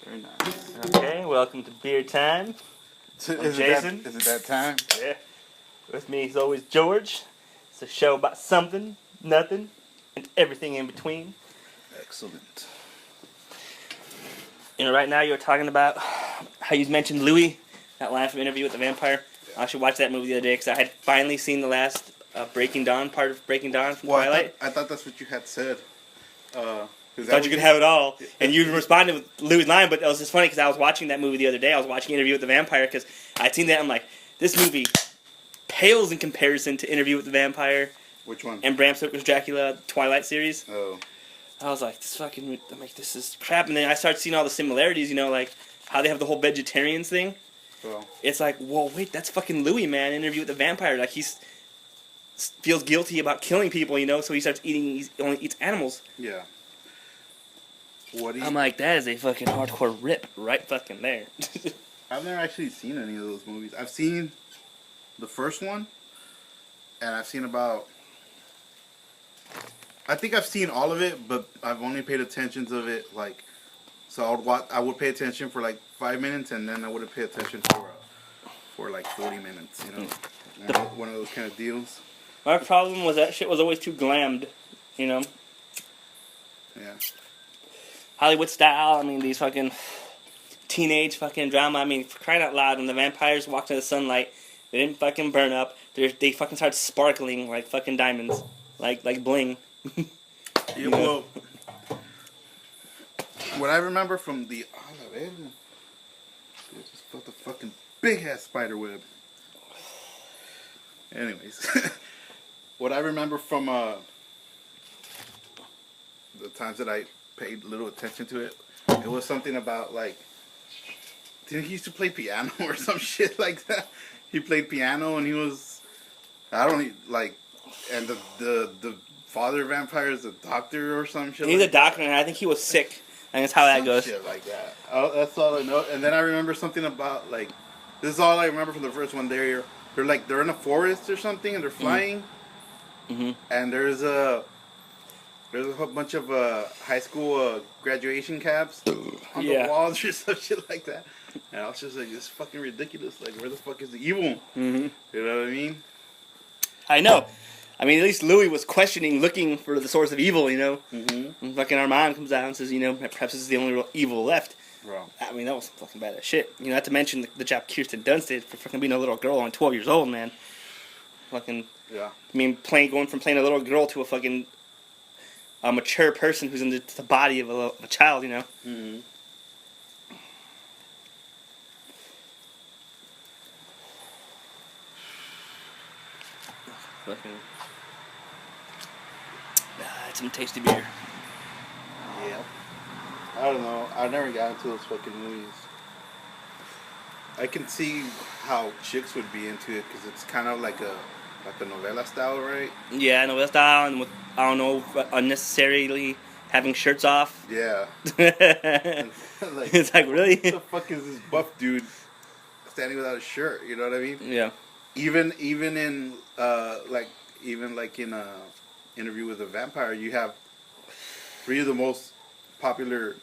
Very nice. Okay, welcome to Beer Time. I'm Jason. Is it that time? Yeah. With me is always George. It's a show about something, nothing, and everything in between. Excellent. You know, right now you're talking about how you mentioned Louis, that line from Interview with the Vampire. I actually watched that movie the other day because I had finally seen the last Breaking Dawn, part of Breaking Dawn from Twilight. I thought that's what you had said. Thought you could have it all, and you responded with Louis' line, but it was just funny because I was watching that movie the other day. I was watching Interview with the Vampire because I'd seen that. I'm like, this movie pales in comparison to Interview with the Vampire. Which one? And Bram Stoker's Dracula Twilight series. Oh. I was like, this is crap. And then I started seeing all the similarities, you know, like how they have the whole vegetarians thing. Oh. It's like, whoa, wait, that's fucking Louis, man. Interview with the Vampire. Like, feels guilty about killing people, you know, so he starts eating, he only eats animals. Yeah. I'm like, that is a fucking hardcore rip right fucking there. I've never actually seen any of those movies. I've seen the first one, and I've seen I think I've seen all of it, but I've only paid attention to it, like, so I would pay attention for, like, 5 minutes, and then I wouldn't pay attention for like, 40 minutes, you know? One of those kind of deals. My problem was that shit was always too glammed, you know? Yeah. Hollywood style, I mean, these fucking teenage fucking drama, I mean, for crying out loud, when the vampires walked in the sunlight, they didn't fucking burn up, they fucking started sparkling like fucking diamonds, like bling. Yeah, well, what I remember from the... I just felt a fucking big-ass spider web. Anyways, what I remember from the times that I paid little attention to it, it was something about, like, didn't he used to play piano or some shit like that? He played piano and he was, and the father vampire is a doctor or some shit. He's a doctor, and I think he was sick. And that's how that goes. Shit like that. That's all I know. And then I remember something about, like, this is all I remember from the first one. They're in a forest or something, and they're flying. Mm-hmm. And there's a whole bunch of high school graduation caps on the walls or some shit like that. And I was just like, this is fucking ridiculous. Like, where the fuck is the evil? Mm-hmm. You know what I mean? I know. I mean, at least Louis was questioning, looking for the source of evil, you know? Mm-hmm. And fucking Armand comes out and says, you know, perhaps this is the only real evil left. Bro. I mean, that was fucking bad as shit. You know, not to mention the job Kirsten Dunst did for fucking being a little girl, only 12 years old, man. Fucking... Yeah. I mean, going from playing a little girl to a fucking... a mature person who's in the body of a child, you know? Mm-hmm. Fucking... it's some tasty beer. Yeah. I don't know. I never got into those fucking movies. I can see how chicks would be into it because it's kind of like a novella style, right? Yeah, novella style, and with, I don't know, unnecessarily having shirts off. Yeah. Like, it's like, really? What the fuck is this buff dude standing without a shirt? You know what I mean? Yeah. Even in Interview with a Vampire, you have 3 of the most popular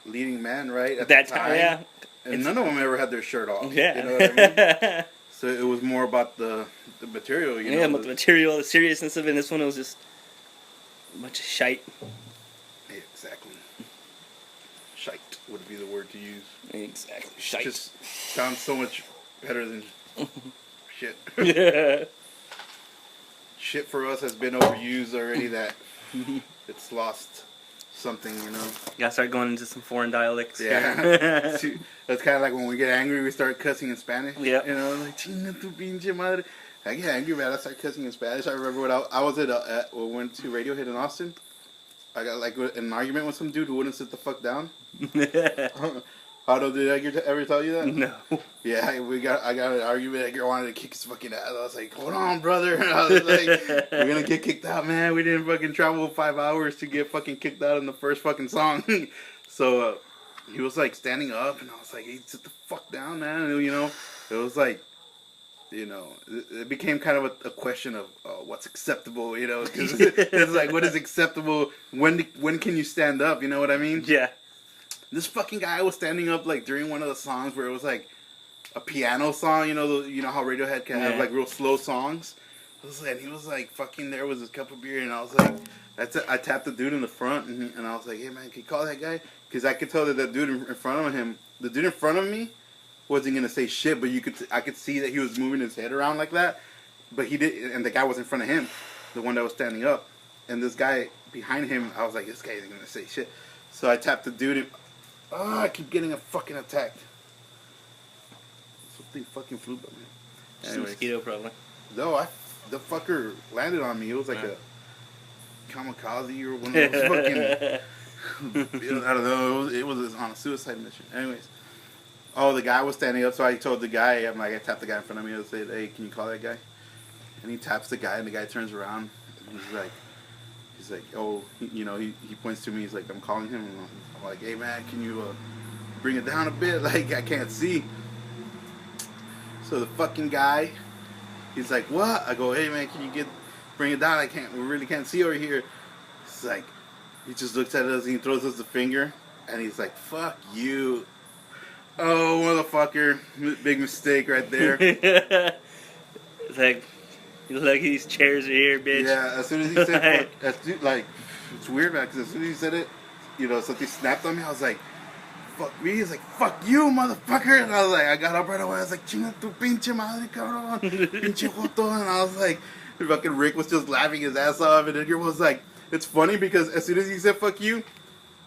leading men, right? At that the time. Yeah. And none of them ever had their shirt off. Yeah. You know what I mean? So it was more about the material, you know? Yeah, about the material, the seriousness of it. And this one was just a bunch of shite. Yeah, exactly. Shite would be the word to use. Exactly. Shite. Just sounds so much better than shit. Yeah. Shit for us has been overused already that it's lost something, you know? Gotta start going into some foreign dialects. Yeah. That's kind of like when we get angry, we start cussing in Spanish. Yeah. You know, like, chinga tu pinche madre. I get angry, man. I start cussing in Spanish. I remember when I was we went to Radiohead in Austin. I got like in an argument with some dude who wouldn't sit the fuck down. Otto, did I ever tell you that? No. Yeah, I got an argument. That girl wanted to kick his fucking ass. I was like, hold on, brother. I was like, we're gonna get kicked out, man. We didn't fucking travel 5 hours to get fucking kicked out in the first fucking song. So he was like standing up, and I was like, hey, sit the fuck down, man. And, you know, it was like, you know, it became kind of a question of what's acceptable, you know, because it's like, what is acceptable? When can you stand up? You know what I mean? Yeah. This fucking guy was standing up like during one of the songs where it was like a piano song. You know how Radiohead can have like real slow songs. And he was like fucking there with his cup of beer, and I was like, I tapped the dude in the front, and I was like, hey man, can you call that guy? Because I could tell that dude in front of him, the dude in front of me, wasn't gonna say shit, but I could see that he was moving his head around like that, but he did, and the guy was in front of him, the one that was standing up, and this guy behind him, I was like, this guy isn't gonna say shit, so I tapped the dude, and I keep getting fucking attacked. Something fucking flew by me. Just a mosquito probably. No, the fucker landed on me. It was like a kamikaze or one of those fucking. I don't know. It was on a suicide mission. Anyways, the guy was standing up, so I told the guy, I tapped the guy in front of me. I said, "Hey, can you call that guy?" And he taps the guy, and the guy turns around. And he's like, "Oh, he points to me. He's like, I'm calling him." And I'm like, "Hey, man, can you bring it down a bit? Like, I can't see." So the fucking guy. He's like, what? I go, hey man, can you bring it down? We really can't see over here. It's like, he just looks at us and he throws us the finger, and he's like, fuck you. Oh, motherfucker. Big mistake right there. It's like, you look, these chairs are here, bitch. Yeah, as soon as he said, it's weird, man, because as soon as he said it, something snapped on me. I was like, fuck me. He's like, fuck you, motherfucker. And I was like, I got up right away. I was like, chinga tu pinche madre, cabrón. Pinche joto. And I was like, fucking Rick was just laughing his ass off. And Edgar was like, it's funny because as soon as he said fuck you,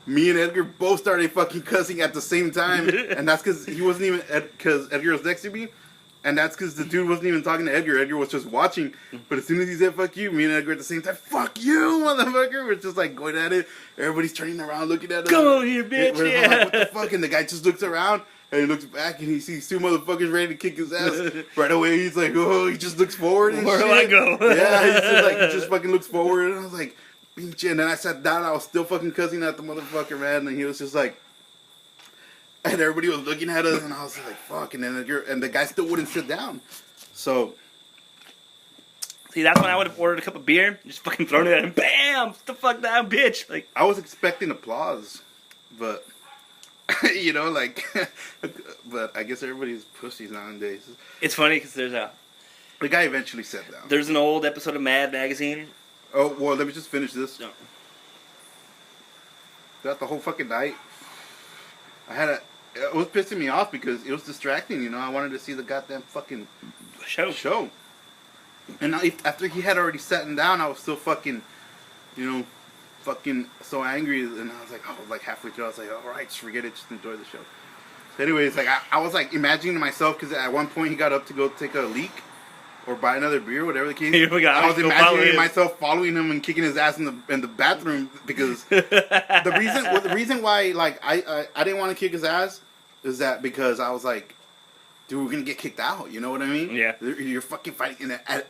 me and Edgar both started fucking cussing at the same time. And that's because he wasn't even, because Edgar was next to me. And that's because the dude wasn't even talking to Edgar. Edgar was just watching. But as soon as he said fuck you, me and Edgar at the same time, fuck you, motherfucker. We're just like going at it. Everybody's turning around looking at us. Come over here, bitch. Yeah. Like, what the fuck? And the guy just looks around and he looks back and he sees two motherfuckers ready to kick his ass. Right away, he's like, oh, he just looks forward and Where shit. do I go? Yeah, he just fucking looks forward. And I was like, pinche. And then I sat down. I was still fucking cussing at the motherfucker, man. And he was just like, and everybody was looking at us, and I was like, fuck. And then the guy still wouldn't sit down. So, see, that's when I would have ordered a cup of beer, just fucking thrown it at him. Bam! What the fuck down, bitch? Like, I was expecting applause, but but I guess everybody's pussies nowadays. it's funny because The guy eventually sat down. there's an old episode of Mad Magazine. Oh well, let me just finish this. No. Throughout the whole fucking night, it was pissing me off because it was distracting. I wanted to see the goddamn fucking show. And after he had already sat down, I was still fucking so angry. And I was like halfway through, I was like, all right, just forget it, just enjoy the show. So anyways, I was like imagining myself, because at one point he got up to go take a leak or buy another beer, whatever the case. I was imagining myself following him and kicking his ass in the bathroom, because the reason why I didn't want to kick his ass is that because I was like, dude, we're gonna get kicked out. You know what I mean? Yeah. You're fucking fighting at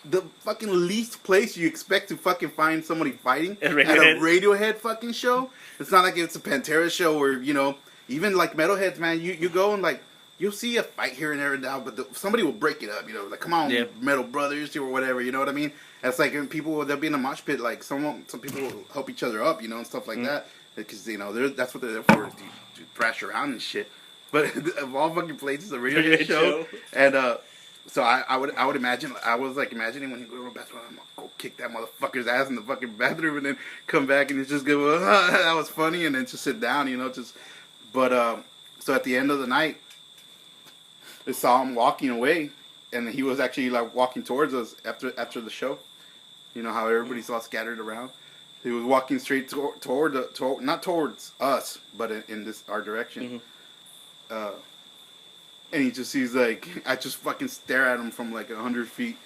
the fucking least place you expect to fucking find somebody fighting at a Radiohead fucking show. It's not like it's a Pantera show where even like metalheads, man. You go and like. You'll see a fight here and there and now, but somebody will break it up, like, come on, Metal Brothers, or whatever, you know what I mean? It's like they'll be in a mosh pit, like, some people will help each other up, and stuff like that, because, that's what they're there for, to thrash around and shit. But of all fucking places, a radio show, and, so I would imagine, I was, like, imagining when you go to the bathroom, I'm gonna go kick that motherfucker's ass in the fucking bathroom, and then come back and just go, that was funny, and then just sit down, but, so at the end of the night, I saw him walking away, and he was actually like walking towards us after the show. How everybody's all scattered around. He was walking straight toward not towards us, but in our direction. Mm-hmm. And he just sees I just fucking stare at him from 100 feet.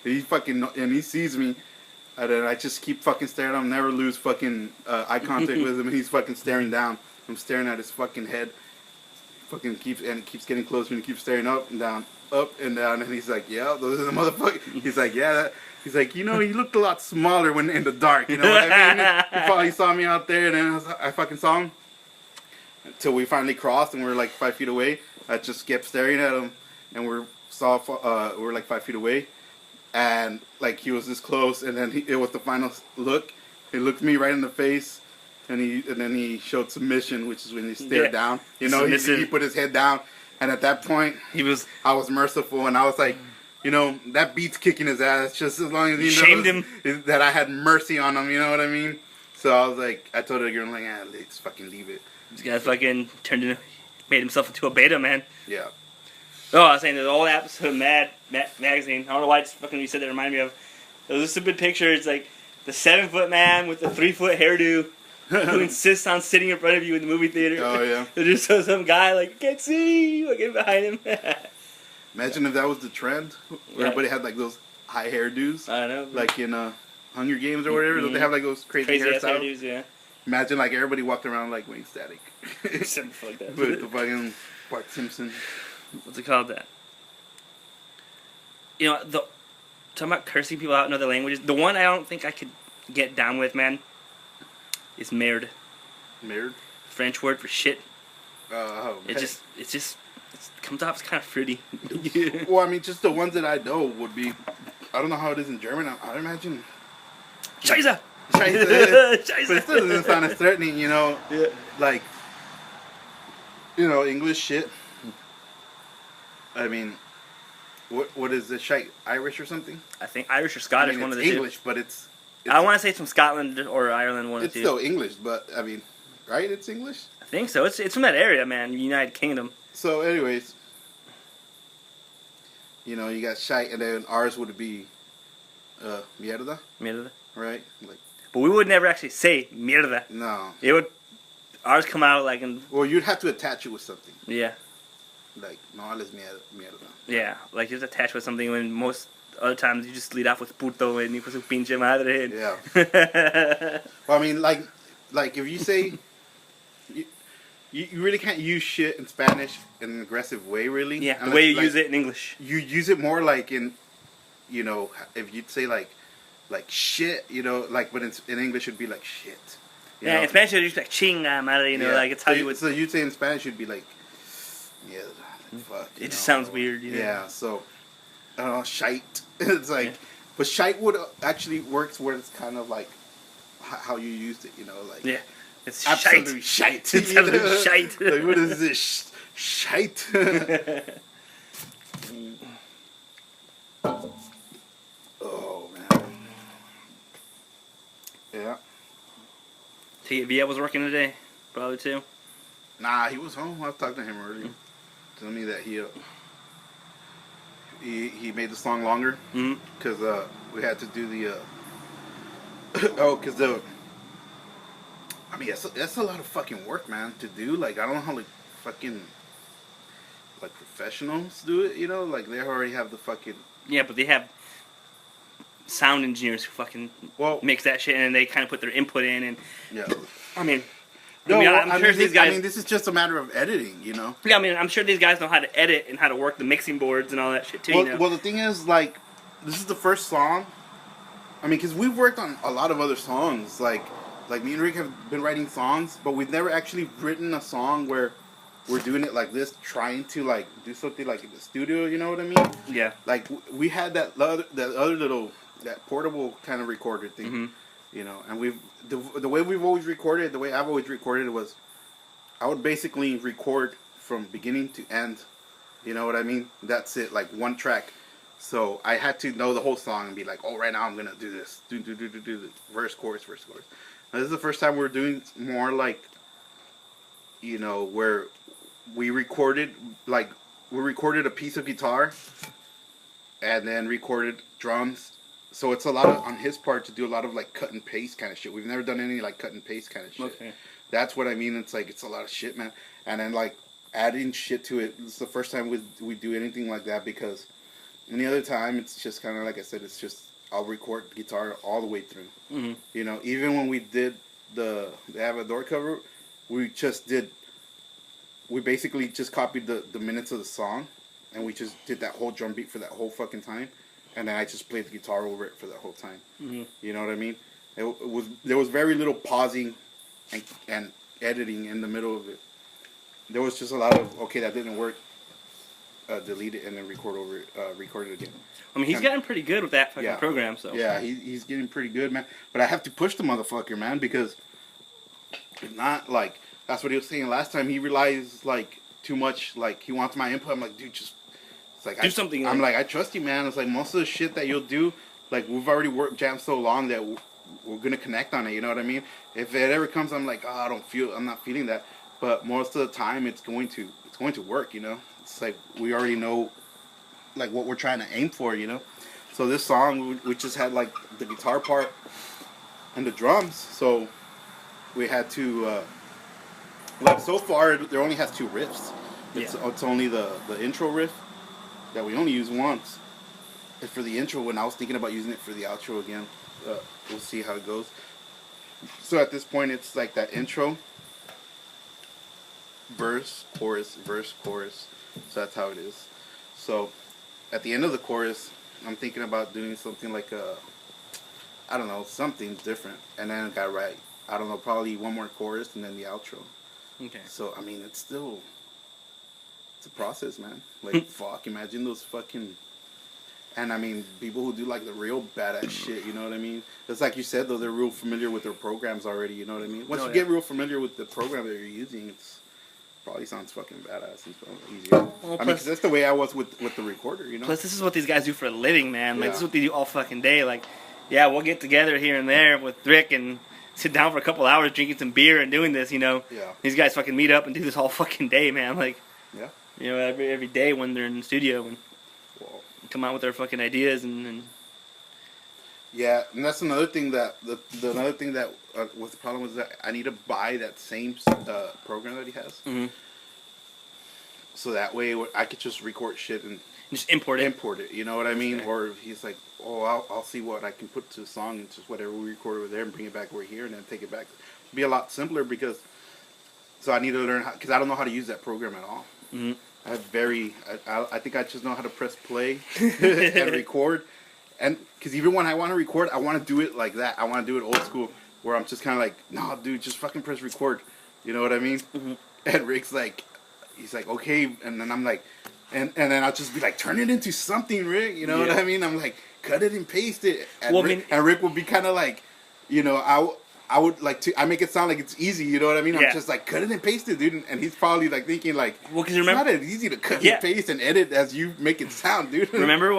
And he sees me, and then I just keep fucking staring at him. Never lose fucking eye contact with him. And he's fucking staring down. I'm staring at his fucking head. Fucking keeps getting closer, and he keeps staring up and down, and he's like, yeah, those are the motherfuckers. He's like, yeah, he's like, he looked a lot smaller when in the dark, you know what I mean? He probably saw me out there, and then I fucking saw him until we finally crossed, and we were 5 feet away. I just kept staring at him, and we were 5 feet away, and he was this close, and then it was the final look. He looked me right in the face. and then he showed submission, which is when he stared down. You know, Submissive. he put his head down, and at that point, I was merciful, and I was like, you know, that beat's kicking his ass just as long as he shamed knows him. that I had mercy on him. You know what I mean? So I was like, I told the girl, like, let's fucking leave it. This guy fucking made himself into a beta, man. Yeah. Oh, I was saying, there's an old episode of Mad Magazine. I don't know why it's fucking you said that reminded me of. There was a stupid picture. It's like the 7-foot man with the 3-foot hairdo who insists on sitting in front of you in the movie theater. Oh, yeah. There's just some guy like, can't see, looking behind him. Imagine if that was the trend. Everybody had like those high hairdos. I know. Like in Hunger Games or whatever. They have like those crazy ass hairstyles. hairdos, yeah. Imagine like everybody walked around like Wayne Static. Something like that. With the fucking Bart Simpson. What's it called? That? You know, talking about cursing people out in other languages. The one I don't think I could get down with, man, is merde. Merde? French word for shit. It comes off as kind of fruity. Well, I mean, just the ones that I know would be, I don't know how it is in German. I imagine. Scheiße! Scheiße. But it still doesn't sound as threatening, you know? Yeah. Like, you know, English shit. I mean, what is the shite? Irish or something? I think Irish or Scottish, one of the English, two. but it's I want to say it's from Scotland or Ireland, one of the two. It's still English, but I mean, right? It's English? I think so. It's from that area, man. United Kingdom. So, anyways, you know, you got shite, and then ours would be mierda, Mierda. right? Like, but we would never actually say mierda. no. It would. Ours come out like in. Well, you'd have to attach it with something. Yeah. Like, no, les mierda. Yeah, like it's attached with something when most other times you just lead off with puto and hijo su pinche madre. Yeah. Well, I mean, like if you say, you really can't use shit in Spanish in an aggressive way, really. Yeah, the Unless, way you like, use it in English. You use it more like in, you know, if you'd say like shit, you know, like, but in English it'd be like shit. You know? In Spanish it'd just be like chinga madre, you know, like it's how you would. So you'd say in Spanish you'd be like, yeah, fuck. It just sounds weird, you know. Yeah, so, I don't know, shite. It's like, but shite would actually works where it's kind of like how you used it, you know, like. Yeah, it's absolute shite. It's absolute shite. Like, what is this shite? Oh, man. Yeah. Via was working today, probably too. Nah, he was home. I was talking to him earlier. Telling me that he made the song longer because we had to do the I mean that's a lot of fucking work, man, to do. Like, I don't know how like fucking like professionals do it, you know, like they already have the fucking. Yeah, but they have sound engineers who fucking mix that shit and they kind of put their input in and. Yeah. I mean. No, I'm sure these guys. I mean, this is just a matter of editing, you know. Yeah, I mean, I'm sure these guys know how to edit and how to work the mixing boards and all that shit too. Well, you know? well, the thing is, like, this is the first song. I mean, because we've worked on a lot of other songs. Like me and Rick have been writing songs, but we've never actually written a song where we're doing it like this, trying to like do something like in the studio. You know what I mean? Yeah. Like we had that other little portable kind of recorder thing. Mm-hmm. You know, and the way we've always recorded, the way I've always recorded it was, I would basically record from beginning to end. You know what I mean? That's it, like one track. So I had to know the whole song and be like, oh, right now I'm gonna do this, do this, verse, chorus. Now, this is the first time we're doing more like, you know, where we recorded a piece of guitar, and then recorded drums. So it's a lot on his part to do a lot of like cut and paste kind of shit. We've never done any like cut and paste kind of shit. Okay. That's what I mean. It's like, it's a lot of shit, man. And then like adding shit to it. It's the first time we do anything like that, because any other time it's just kind of like I said. It's just I'll record guitar all the way through. Mm-hmm. You know, even when we did the Avador cover, we basically just copied the minutes of the song, and we just did that whole drum beat for that whole fucking time. And then I just played the guitar over it for that whole time. Mm-hmm. You know what I mean? There was very little pausing and editing in the middle of it. There was just a lot of, okay, that didn't work, delete it and then record it again. I mean, he's gotten pretty good with that fucking program. So yeah, he's getting pretty good, man. But I have to push the motherfucker, man, because If not, like, that's what he was saying last time. He relies, like, too much. Like, he wants my input. I'm like, dude, just... It's like, do something. I'm like, I trust you, man. It's like, most of the shit that you'll do, like, we've already jammed so long that we're going to connect on it, you know what I mean? If it ever comes, I'm like, oh, I'm not feeling that. But most of the time, it's going to work, you know? It's like, we already know, like, what we're trying to aim for, you know? So this song, we just had, like, the guitar part and the drums. So we had to, like, so far, there only has 2 riffs. It's only the intro riff that we only use once. And for the intro, when I was thinking about using it for the outro again, we'll see how it goes. So at this point, it's like that intro, verse, chorus, verse, chorus. So that's how it is. So at the end of the chorus, I'm thinking about doing something like I don't know, something different. And then I got right. I don't know, probably one more chorus and then the outro. Okay. So, I mean, it's a process, man. Like, fuck, imagine those fucking... And, I mean, people who do, like, the real badass shit, you know what I mean? It's like you said, though, they're real familiar with their programs already, you know what I mean? Once you get real familiar with the program that you're using, it's probably sounds fucking badass and easier. Well, I mean, because that's the way I was with the recorder, you know? Plus, this is what these guys do for a living, man. Like, Yeah. this is what they do all fucking day. Like, yeah, we'll get together here and there with Rick and sit down for a couple hours drinking some beer and doing this, you know? Yeah. These guys fucking meet up and do this all fucking day, man. Like, Yeah. you know, every day when they're in the studio and Well, come out with their fucking ideas and yeah, and that's another thing that the another thing that was the problem was that I need to buy that same program that he has, so that way I could just record shit and just import it. You know what I mean? Okay. Or he's like, oh, I'll see what I can put to the song and just whatever we record over there and bring it back over here and then take it back. It'd be a lot simpler because so I need to learn how because I don't know how to use that program at all. Mm-hmm. I think I just know how to press play and record. And because even when I want to record, I want to do it like that. I want to do it old school, where I'm just kind of like, no, dude, just fucking press record. You know what I mean? Mm-hmm. And Rick's like, he's like, okay. And then I'm like, and then I'll just be like, turn it into something, Rick. You know what I mean? I'm like, cut it and paste it. And, well, and Rick will be kind of like, you know, I would like to. I make it sound like it's easy. You know what I mean? I'm just like cut it and paste it, dude. And he's probably like thinking like, well, because it's not as easy to cut and paste and edit as you make it sound, dude. Remember,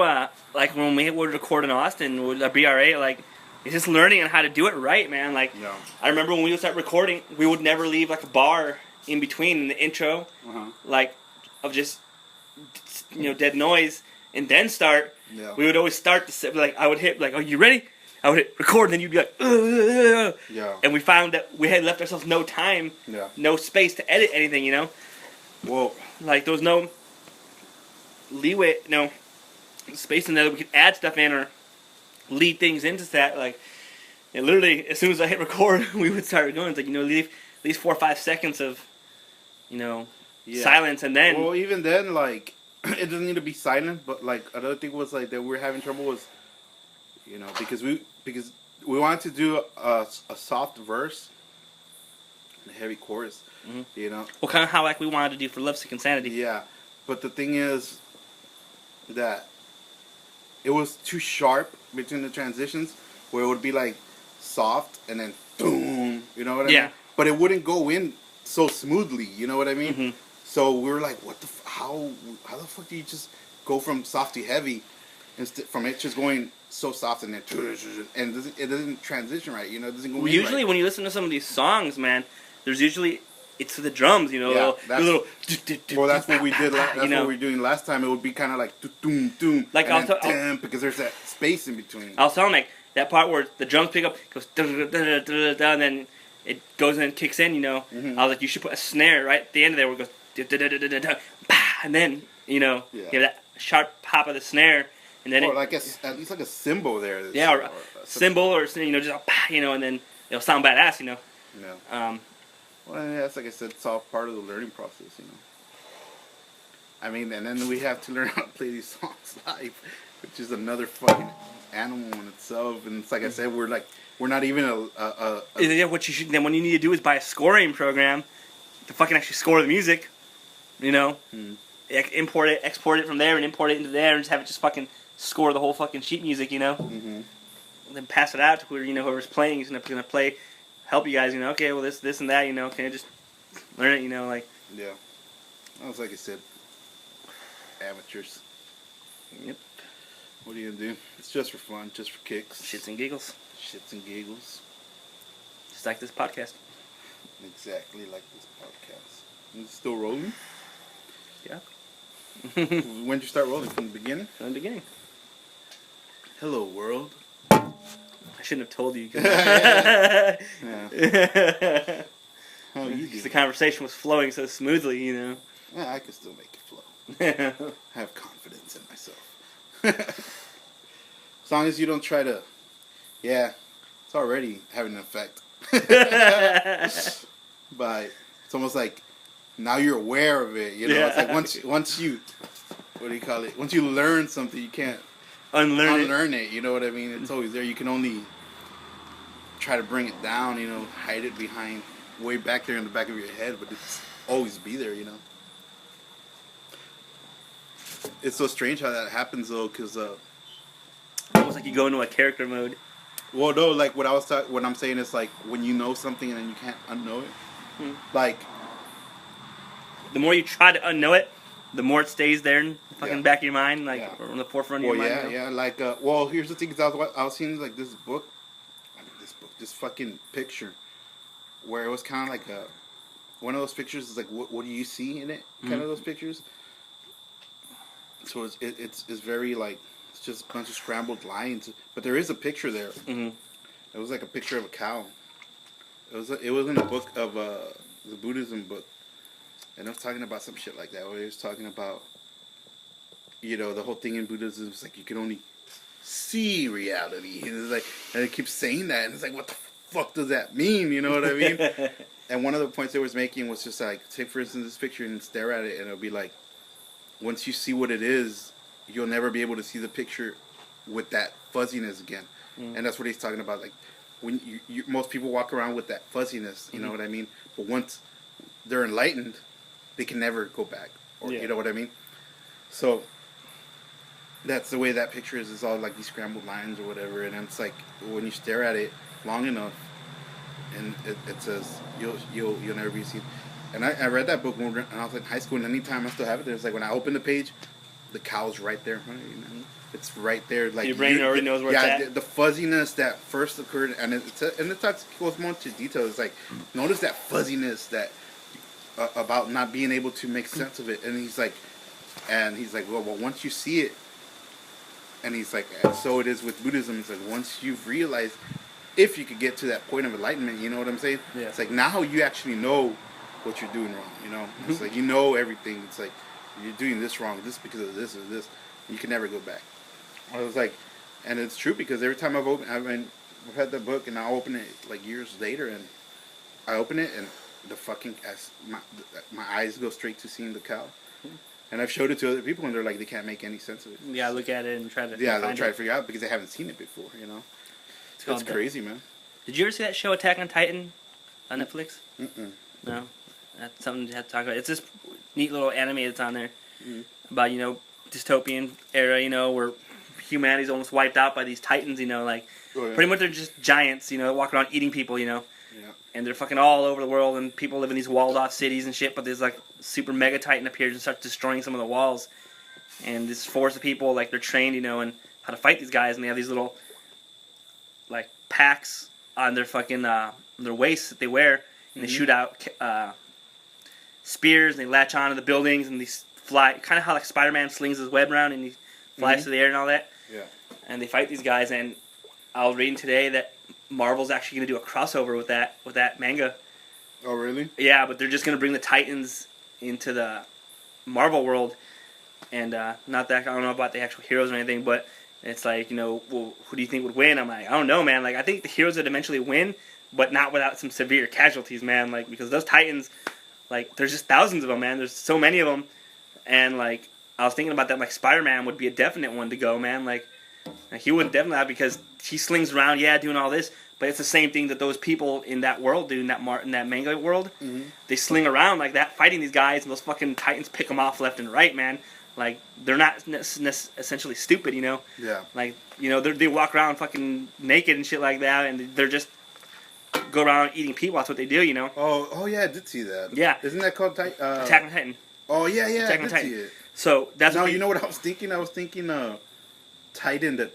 like when we would record in Austin with a BRA, like it's just learning on how to do it right, man. Like I remember when we would start recording, we would never leave like a bar in between in the intro, like of just dead noise, and then start. Yeah. We would always start like I would hit like, "Are you ready?" I would hit record, and then you'd be like, ugh. Yeah. And we found that we had left ourselves no time, no space to edit anything, you know? Well, like there was no leeway, no space in there that we could add stuff in or lead things into that. Like, and literally, as soon as I hit record, we would start going. It's like, leave at least 4 or 5 seconds of, silence, and then. Well, even then, like, it doesn't need to be silent, but like another thing was like that we were having trouble was. Because we wanted to do a soft verse and a heavy chorus, Well, kind of how like we wanted to do for Lovesick Insanity. Yeah, but the thing is that it was too sharp between the transitions, where it would be like soft and then boom, you know what I mean? But it wouldn't go in so smoothly, you know what I mean? Mm-hmm. So we were like, what the how the fuck do you just go from soft to heavy instead from it just going so soft and then it doesn't transition right, it doesn't go. Usually, right. When you listen to some of these songs, man, there's usually it's the drums, little. Well, that's what we did. That's what we were doing last time. It would be kind of like doom doom, like because there's that space in between. I was telling like that part where the drums pick up, goes and then it goes and kicks in. Mm-hmm. I was like, you should put a snare right at the end of there where it goes and then you have that sharp pop of the snare. And then like at least like a cymbal there. Or a cymbal or just and then it'll sound badass, Yeah. Well, that's like I said, it's all part of the learning process, I mean, and then we have to learn how to play these songs live, which is another fucking animal in itself. And it's like I said, we're not even what you should then what you need to do is buy a scoring program to fucking actually score the music, import it, export it from there, and import it into there, and just have it just fucking score the whole fucking sheet music, Mm-hmm. And then pass it out to whoever's playing is gonna play help you guys. Okay, well this and that. Can I just learn it? Like. Yeah. That was like I said, amateurs. Yep. What are you gonna do? It's just for fun, just for kicks. Shits and giggles. Shits and giggles. Just like this podcast. Exactly like this podcast. It's still rolling? Yeah. When did you start rolling? From the beginning? From the beginning. Hello, world. I shouldn't have told you. Yeah. How you Because the conversation was flowing so smoothly, Yeah, I can still make it flow. I have confidence in myself. As long as you don't try to... Yeah, it's already having an effect. But it's almost like now you're aware of it. Yeah. It's like once you... What do you call it? Once you learn something, you can't Unlearn it. You know what I mean? It's always there. You can only try to bring it down, hide it behind... way back there in the back of your head, but it's always be there, It's so strange how that happens, though, because Almost like you go into a character mode. well, no, like what I'm saying is like when you know something and then you can't unknow it. Like The more you try to unknow it, the more it stays there in the fucking back of your mind, like or on the forefront of your mind. Yeah. Like here's the thing: is I was seeing like this fucking picture, where it was kind of like one of those pictures is like what do you see in it? Kind of those pictures. So it's very like it's just a bunch of scrambled lines, but there is a picture there. Mm-hmm. It was like a picture of a cow. It was in a book of the Buddhism book, and it was talking about some shit like that. Where it was talking about the whole thing in Buddhism is like you can only see reality, and it keeps saying that, and it's like what the fuck does that mean? You know what I mean? And one of the points they was making was just like, take for instance this picture and stare at it, and it'll be like, once you see what it is, you'll never be able to see the picture with that fuzziness again. And that's what he's talking about. Like when most people walk around with that fuzziness, you know what I mean? But once they're enlightened, they can never go back, or you know what I mean? So that's the way that picture is. It's all like these scrambled lines or whatever, and it's like when you stare at it long enough, and it says you'll never be seen. And I read that book when I was in high school, and anytime I still have it there, it's like when I open the page, the cow's right there. It's right there. Like your brain already knows where it's at. The fuzziness that first occurred, and it goes more into detail. It's like, notice that fuzziness that about not being able to make sense of it. And he's like, well, once you see it, and he's like, and so it is with Buddhism. It's like once you've realized, if you could get to that point of enlightenment, you know what I'm saying? Yeah. It's like now you actually know what you're doing wrong. It's like everything. It's like you're doing this wrong, this because of this or this. You can never go back. I was like, and it's true because every time I've had the book and I open it like years later, and I open it and the fucking my eyes go straight to seeing the cow. And I've showed it to other people, and they're like, they can't make any sense of it. Yeah, look at it and try to. Yeah, they'll try to figure it out because they haven't seen it before. It's crazy, man. Did you ever see that show Attack on Titan on Netflix? Mm-mm. No, that's something you have to talk about. It's this neat little anime that's on there about dystopian era, where humanity's almost wiped out by these titans. Pretty much they're just giants. Walk around eating people. Yeah. And they're fucking all over the world, and people live in these walled off cities and shit. But there's like super mega titan appears and starts destroying some of the walls. And this force of people, like they're trained, in how to fight these guys, and they have these little like packs on their fucking their waists that they wear, and they shoot out spears, and they latch onto the buildings, and these fly, kind of how like Spider-Man slings his web around and he flies through the air and all that. Yeah. And they fight these guys, and I was reading today that Marvel's actually going to do a crossover with that manga. Oh, really? Yeah, but they're just going to bring the Titans into the Marvel world, and not that I don't know about the actual heroes or anything, but it's like, well, who do you think would win? I'm like, I don't know, man. Like, I think the heroes would eventually win, but not without some severe casualties, man. Like, because those Titans, like, there's just thousands of them, man. There's so many of them, and like, I was thinking about that. Like, Spider-Man would be a definite one to go, man. Like he would definitely have, because he slings around, doing all this, but it's the same thing that those people in that world do, in that manga world. Mm-hmm. They sling around like that, fighting these guys, and those fucking Titans pick them off left and right, man. Like, they're not essentially stupid, Yeah. Like, they walk around fucking naked and shit like that, and they're just go around eating people. That's what they do, you know. Oh yeah, I did see that. Yeah. Isn't that called Attack on Titan. Oh yeah, Attack I on did Titan. see it. So that's No, what you know what I was thinking? I was thinking Titan, the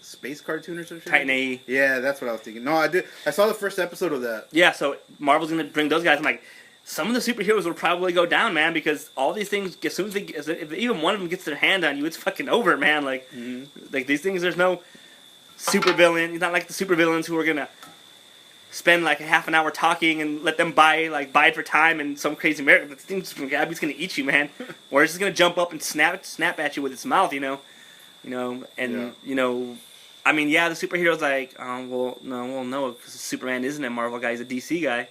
space cartoon or something. Titan AE. Yeah, that's what I was thinking. No, I did. I saw the first episode of that. Yeah, so Marvel's gonna bring those guys. I'm like, some of the superheroes will probably go down, man, because all these things, as soon as if even one of them gets their hand on you, it's fucking over, man. Like, like these things, there's no supervillain. It's not like the supervillains who are gonna spend like a half an hour talking and let them buy for time and some crazy America. This thing's Gabby's gonna eat you, man. Or it's just gonna jump up and snap at you with its mouth, you know, and you know. I mean, yeah, the superheroes like, no, because Superman isn't a Marvel guy; he's a DC guy,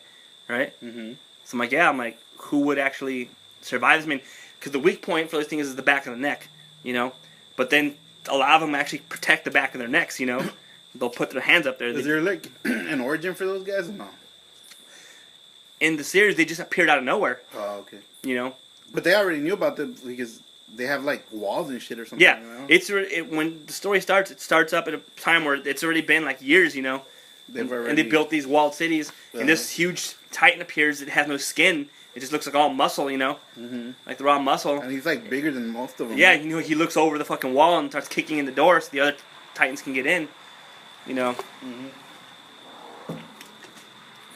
right? Mm-hmm. So I'm like, who would actually survive this? I mean, because the weak point for those things is the back of the neck, you know. But then a lot of them actually protect the back of their necks, you know. They'll put their hands up there. Is there like an origin for those guys or no? In the series, they just appeared out of nowhere. Oh, okay. You know. But they already knew about them because they have like walls and shit or something. Yeah, you know? When the story starts, it starts up at a time where it's already been like years, you know. And they built these walled cities, and this huge Titan appears that has no skin. It just looks like all muscle, you know, like the raw muscle. And he's like bigger than most of them. Yeah, you know, he looks over the fucking wall and starts kicking in the door so the other Titans can get in, you know. So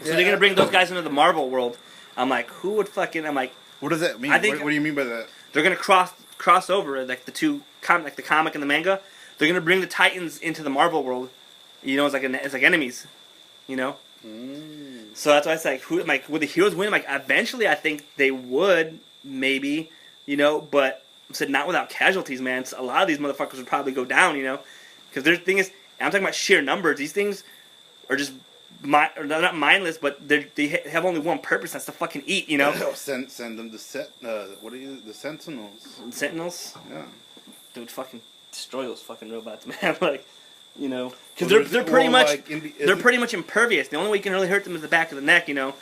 they're gonna bring those guys into the Marvel world. I'm like, who would fucking? I'm like, what does that mean? I think, what do you mean by that? They're gonna cross over like the two, like the comic and the manga. They're gonna bring the Titans into the Marvel world. You know, it's like enemies, you know. So that's why it's like, would the heroes win? Like, eventually, I think they would, maybe, you know. But I said not without casualties, man. A lot of these motherfuckers would probably go down, you know, because their thing is, I'm talking about sheer numbers. These things are just, they're not mindless, but they have only one purpose. That's to fucking eat, you know. Send them to the Sentinels. Sentinels. Yeah. Dude, fucking destroy those fucking robots, man. Like, you know, because they're pretty much they're pretty much impervious. The only way you can really hurt them is the back of the neck, you know,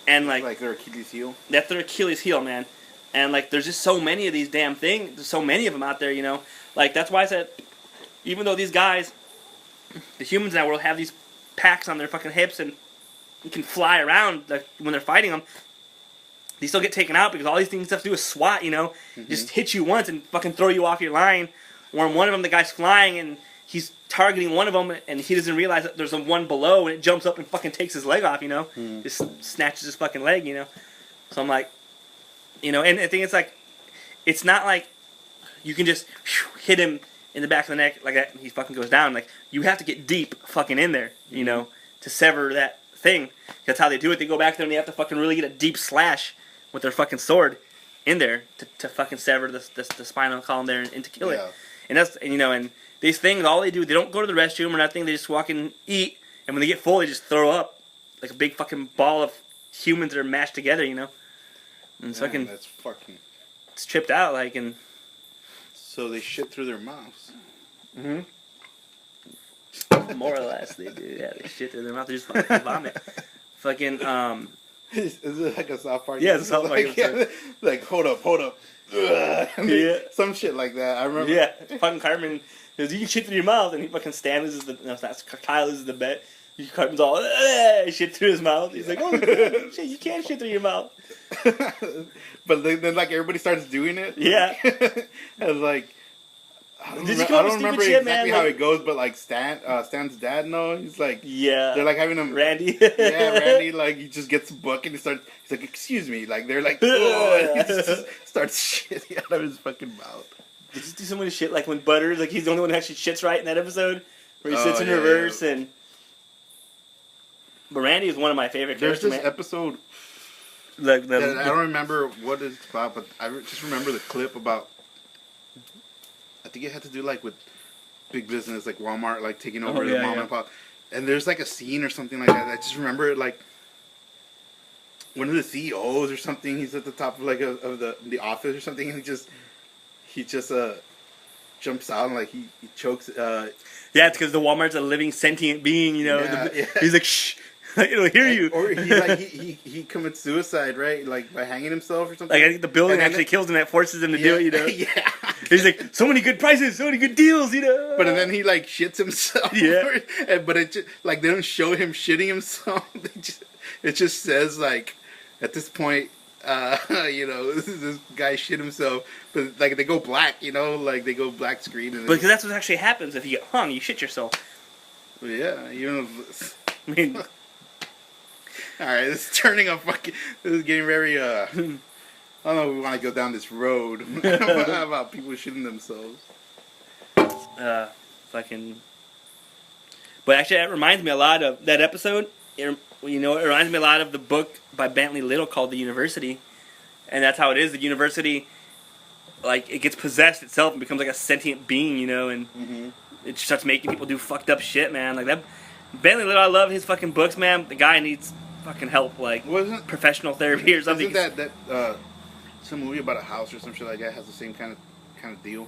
and like their Achilles heel. That's their Achilles heel, man. And like, there's just so many of these damn things. There's so many of them out there, you know. Like that's why I said, even though these guys, the humans in that world, have these packs on their fucking hips and you can fly around like when they're fighting them, they still get taken out because all these things have to do is SWAT, you know, just hit you once and fucking throw you off your line. Or in one of them, the guy's flying and he's targeting one of them, and he doesn't realize that there's a one below, and it jumps up and fucking takes his leg off, you know? Just snatches his fucking leg, you know? So I'm like, you know, and I think it's like, it's not like you can just hit him in the back of the neck like that and he fucking goes down. Like, you have to get deep fucking in there, you know, to sever that thing. That's how they do it. They go back there and they have to fucking really get a deep slash with their fucking sword in there to fucking sever the spinal column there and to kill it. And that's, you know, and these things, all they do, they don't go to the restroom or nothing. They just walk and eat. And when they get full, they just throw up like a big fucking ball of humans that are mashed together, you know. And fucking, that's fucking. It's tripped out, like, and. So they shit through their mouths. More or less, they do. Yeah, they shit through their mouth. They just fucking vomit. Fucking. Is it like a South Park? Yeah, it's a South Park. Like, hold up. Yeah. Some shit like that. I remember. Yeah, fucking Cartman. Because you can shit through your mouth, and he fucking Stan loses Kyle loses the bet. Cartman's all shit through his mouth. He's like, oh shit, you can't shit through your mouth. But then like everybody starts doing it. Yeah. I was like, I don't remember shit, exactly man, how it goes, but like Stan's dad, no, he's like, yeah, they're like having him, Randy. Yeah, Randy, like he just gets a book and he's like, excuse me, like they're like, oh, and he just starts shitting out of his fucking mouth. They just do so many shit, like when Butters, like he's the only one who actually shits right in that episode, where he sits in reverse and. But Randy is one of my favorite characters. There's this episode. I don't remember what it's about, but I just remember the clip about. I think it had to do like with big business, like Walmart, like taking over the mom and pop. And there's like a scene or something like that. I just remember it like one of the CEOs or something. He's at the top of like of the office or something, and he just jumps out and like he chokes. Yeah, it's because the Walmart's a living sentient being, you know. Yeah. He's like, shh. It'll hear you. Or he commits suicide, right? Like by hanging himself or something. Like I think the building actually kills him. That forces him to do it, you know. Yeah. He's like, so many good prices, so many good deals, you know. But then he like shits himself. Yeah. But it just, like they don't show him shitting himself. It just says like, at this point, you know, this guy shit himself. But like they go black, you know, like they go black screen. And Because that's what actually happens if you get hung. You shit yourself. Yeah, you know. I mean, all right, this is turning up. Fucking, this is getting very. I don't know if we want to go down this road about people shitting themselves. fucking. But actually, that reminds me a lot of that episode. It reminds me a lot of the book by Bentley Little called The University, and that's how it is. The university, like, it gets possessed itself and becomes like a sentient being, you know, and it starts making people do fucked up shit, man. Like that. Bentley Little, I love his fucking books, man. The guy needs fucking help, like professional therapy or something. Isn't that some movie about a house or some shit like that has the same kind of deal,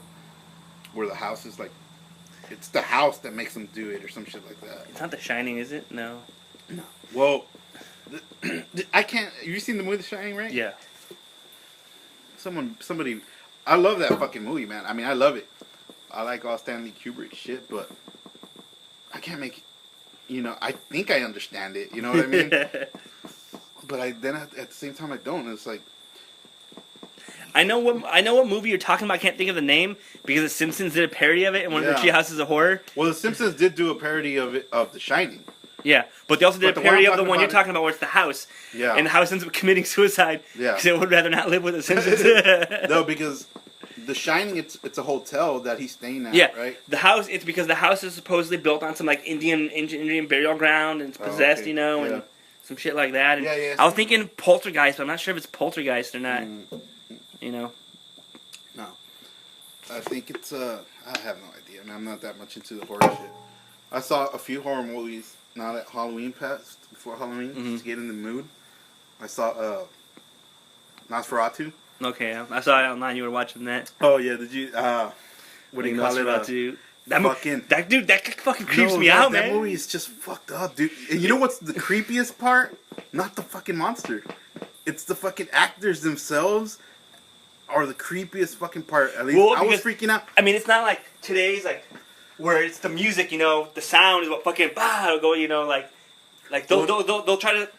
where the house is like, it's the house that makes them do it or some shit like that. It's not The Shining, is it? No. No. Well, I can't. You seen the movie The Shining, right? Yeah. Somebody, I love that fucking movie, man. I mean, I love it. I like all Stanley Kubrick shit, but I can't make it. You know, I think I understand it. You know what I mean? But at the same time I don't. It's like I know what movie you're talking about. I can't think of the name because The Simpsons did a parody of it, and one of their treehouses of horror. Well, The Simpsons did do a parody of The Shining. Yeah, but they also did a parody of the one you're talking about, where it's the house. Yeah, and the house ends up committing suicide. Yeah, because they would rather not live with The Simpsons. No, because The Shining, it's a hotel that he's staying at. Yeah, right. The house. It's because the house is supposedly built on some like Indian burial ground, and it's possessed, you know, and some shit like that. And I was thinking Poltergeist, but I'm not sure if it's Poltergeist or not. You know. No, I think it's. I have no idea. I mean, I'm not that much into the horror shit. I saw a few horror movies now that Halloween passed, before Halloween, to get in the mood. I saw Nosferatu. Okay, I saw it online. You were watching that. Oh yeah, did you? What do you call it? That fucking creeps me out, man. That movie is just fucked up, dude. And you know what's the creepiest part? Not the fucking monster. It's the fucking actors themselves are the creepiest fucking part. At least I was freaking out. I mean, it's not like today's like where it's the music, you know, the sound is what fucking it'll go, you know, like they'll try to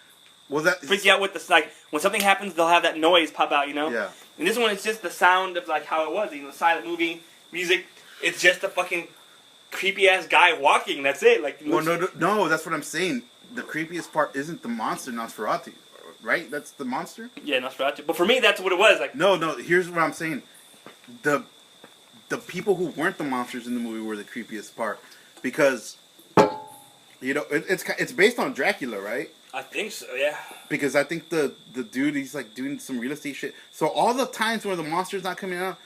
freak you out with this, like when something happens, they'll have that noise pop out, you know. Yeah. And this one, it's just the sound of like how it was, you know, silent movie music. It's just a fucking creepy ass guy walking. That's it. Like. Well, no, that's what I'm saying. The creepiest part isn't the monster Nosferatu, right? That's the monster. Yeah, Nosferatu. But for me, that's what it was. Like. No. Here's what I'm saying. The people who weren't the monsters in the movie were the creepiest part, because, you know, it's based on Dracula, right? I think so, yeah. Because I think the dude, he's like doing some real estate shit. So all the times where the monster's not coming out,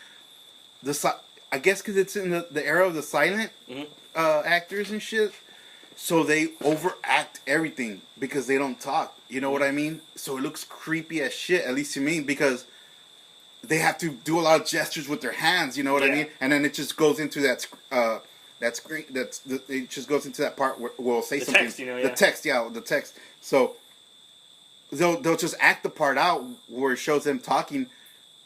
I guess because it's in the era of the silent actors and shit, so they overact everything because they don't talk. You know what I mean? So it looks creepy as shit, at least to me, because they have to do a lot of gestures with their hands. You know what I mean? And then it just goes into that screen. It just goes into that part where we'll say something. Text, you know, the text. So they'll just act the part out where it shows them talking,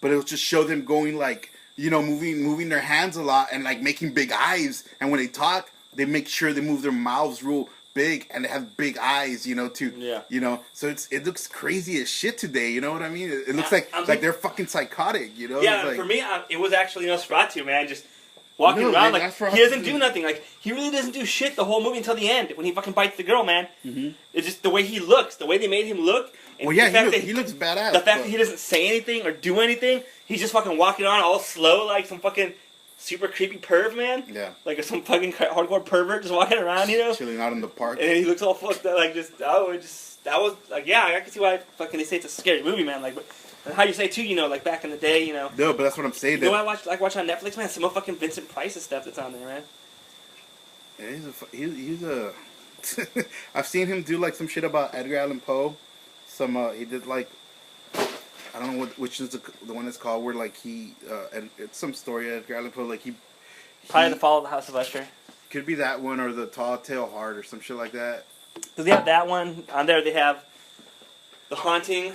but it'll just show them going like, you know, moving their hands a lot and like making big eyes. And when they talk, they make sure they move their mouths real big and they have big eyes, you know, too. Yeah. You know, so it looks crazy as shit today. You know what I mean? It looks like they're fucking psychotic. You know? Yeah. Like, for me, it was actually Nosferatu, man. Just walking around like he doesn't do nothing. Like he really doesn't do shit the whole movie until the end when he fucking bites the girl, man. It's just the way he looks, the way they made him look. And well, yeah, he looks badass. The fact that he doesn't say anything or do anything, he's just fucking walking on all slow like some fucking super creepy perv, man. Yeah. Like some fucking hardcore pervert just walking around, you know? Chilling out in the park. And he looks all fucked up, like that was like, yeah, I can see why fucking they say it's a scary movie, man. Like, but how you say too, you know, like back in the day, you know. No, but that's what I'm saying. You know what I watch on Netflix, man? Some of fucking Vincent Price's stuff that's on there, man. Yeah, he's a I've seen him do like some shit about Edgar Allan Poe. He did like, I don't know which is the one that's called, where like it's some story of Edgar Allan Poe, like he probably The Fall of the House of Usher. Could be that one, or The Tall Tale Heart, or some shit like that. Because they have that one on there. They have The Haunting.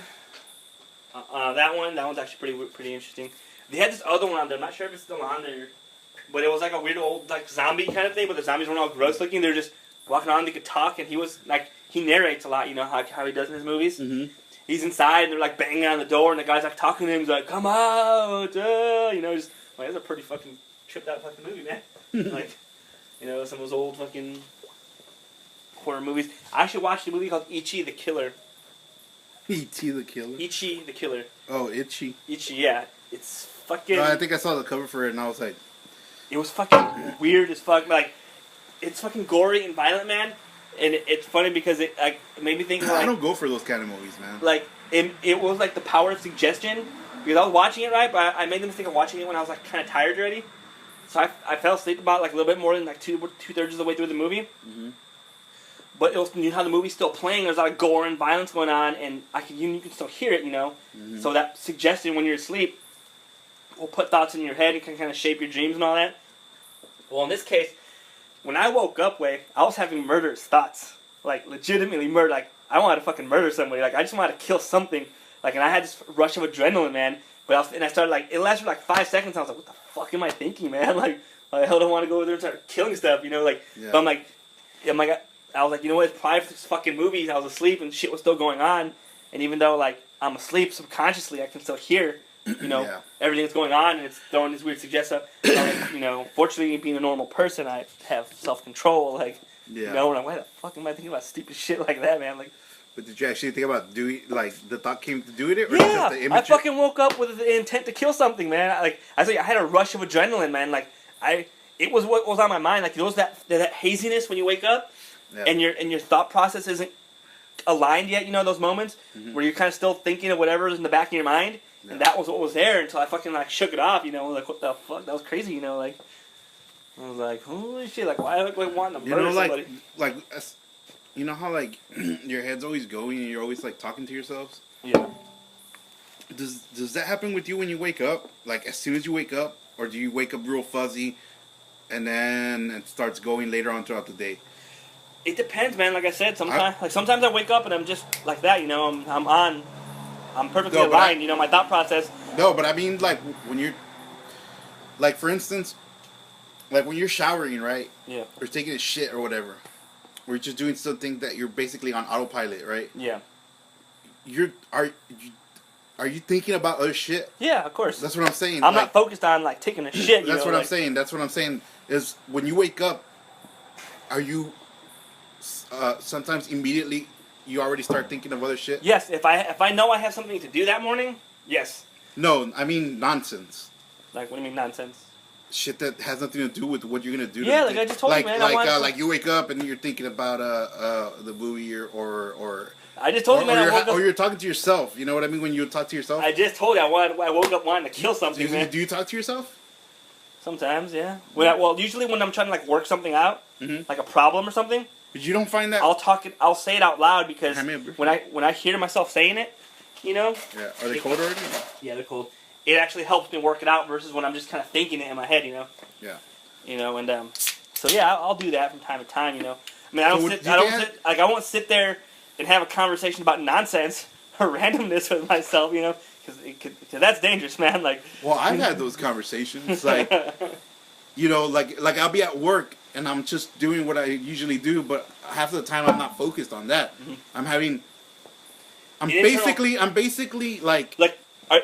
That one's actually pretty interesting. They had this other one on there. I'm not sure if it's still on there, but it was like a weird old like zombie kind of thing. But the zombies weren't all gross looking. They're just walking on. They could talk, and he was like he narrates a lot. You know how he does in his movies. Mm-hmm. He's inside, and they're like banging on the door, and the guy's like talking to him. He's like, "Come out," you know. Just like, that's a pretty fucking tripped out fucking movie, man. Like, you know, some of those old fucking horror movies. I actually watched a movie called Ichi the Killer. E.T. the Killer? Ichi the Killer. Oh, Itchy. Ichi, yeah. It's fucking... I think I saw the cover for it and I was like... It was fucking weird as fuck. Like, it's fucking gory and violent, man. And it's funny because it like made me think like... I don't go for those kind of movies, man. Like, it was like the power of suggestion. Because I was watching it, right? But I made the mistake of watching it when I was like kind of tired already. So I fell asleep about like a little bit more than like two-thirds of the way through the movie. Mm-hmm. But it was, you know how the movie's still playing, there's a lot of gore and violence going on, and you can still hear it, you know? Mm-hmm. So that suggestion when you're asleep will put thoughts in your head and can kind of shape your dreams and all that. Well, in this case, when I woke up, I was having murderous thoughts. Like, legitimately murder. Like, I wanted to fucking murder somebody. Like, I just wanted to kill something. Like, and I had this rush of adrenaline, man. And I started, like, it lasted for like 5 seconds. I was like, what the fuck am I thinking, man? Like, I hell don't want to go over there and start killing stuff, you know? Like, yeah. But I was like, you know what, it's probably for this fucking movie. I was asleep and shit was still going on. And even though, like, I'm asleep subconsciously, I can still hear, you know, everything that's going on. And it's throwing this weird suggestion. You know, fortunately, being a normal person, I have self-control. Like, you know, and I'm like, why the fuck am I thinking about stupid shit like that, man? Like, but did you actually think about doing, like, the thought came to doing it? Or yeah, just the I fucking woke up with the intent to kill something, man. I had a rush of adrenaline, man. Like, it was what was on my mind. Like, you know, that haziness when you wake up? Yeah. And your thought process isn't aligned yet, you know, those moments where you're kind of still thinking of whatever's in the back of your mind, and that was what was there until I fucking like shook it off, you know, like what the fuck, that was crazy, you know, like I was like, holy shit, like why do I want to murder somebody? Like you know how like your head's always going and you're always like talking to yourselves? Yeah. Does that happen with you when you wake up? Like as soon as you wake up, or do you wake up real fuzzy, and then it starts going later on throughout the day? It depends, man. Like I said, sometimes I wake up and I'm just like that, you know. I'm perfectly aligned, you know. My thought process. No, but I mean, like when you're, like for instance, like when you're showering, right? Yeah. Or taking a shit or whatever, or you're just doing something that you're basically on autopilot, right? Yeah. Are you thinking about other shit? Yeah, of course. That's what I'm saying. I'm not focused on like taking a shit. That's what I'm saying. That's what I'm saying. Is when you wake up, are you? Sometimes immediately you already start thinking of other shit? Yes, if I know I have something to do that morning, yes. No, I mean nonsense. Like, what do you mean nonsense? Shit that has nothing to do with what you're gonna do. Yeah, like I just told you, man. Like you wake up and you're thinking about the movie or I just told you, man. Or you're talking to yourself. You know what I mean when you talk to yourself? I just told you I woke up wanting to kill something, man. Do you talk to yourself? Sometimes, yeah. Usually when I'm trying to like work something out, like a problem or something. But you don't find that I'll say it out loud because when I hear myself saying it, you know. Yeah. Are they cold already? Yeah, they're cold. It actually helps me work it out versus when I'm just kind of thinking it in my head, you know. Yeah. You know, and so yeah, I'll do that from time to time, you know. I mean, I won't sit there and have a conversation about nonsense or randomness with myself, you know, because that's dangerous, man. Like. Well, I've had those conversations, like, you know, like I'll be at work. And I'm just doing what I usually do, but half of the time I'm not focused on that. I'm basically like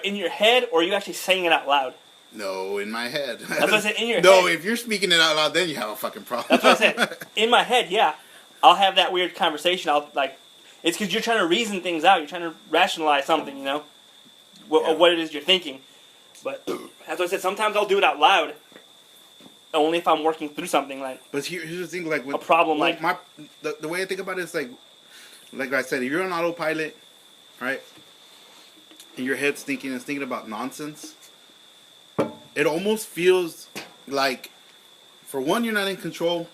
in your head, or are you actually saying it out loud? No, in my head. That's what I said. In your head. No, if you're speaking it out loud, then you have a fucking problem. That's what I said. In my head, yeah, I'll have that weird conversation. It's because you're trying to reason things out. You're trying to rationalize something, you know, what it is you're thinking. But as I said, sometimes I'll do it out loud. Only if I'm working through something like. But here's the thing, like with a problem, the way I think about it is like I said, if you're on autopilot, right, and your head's thinking about nonsense, it almost feels like, for one, you're not in control.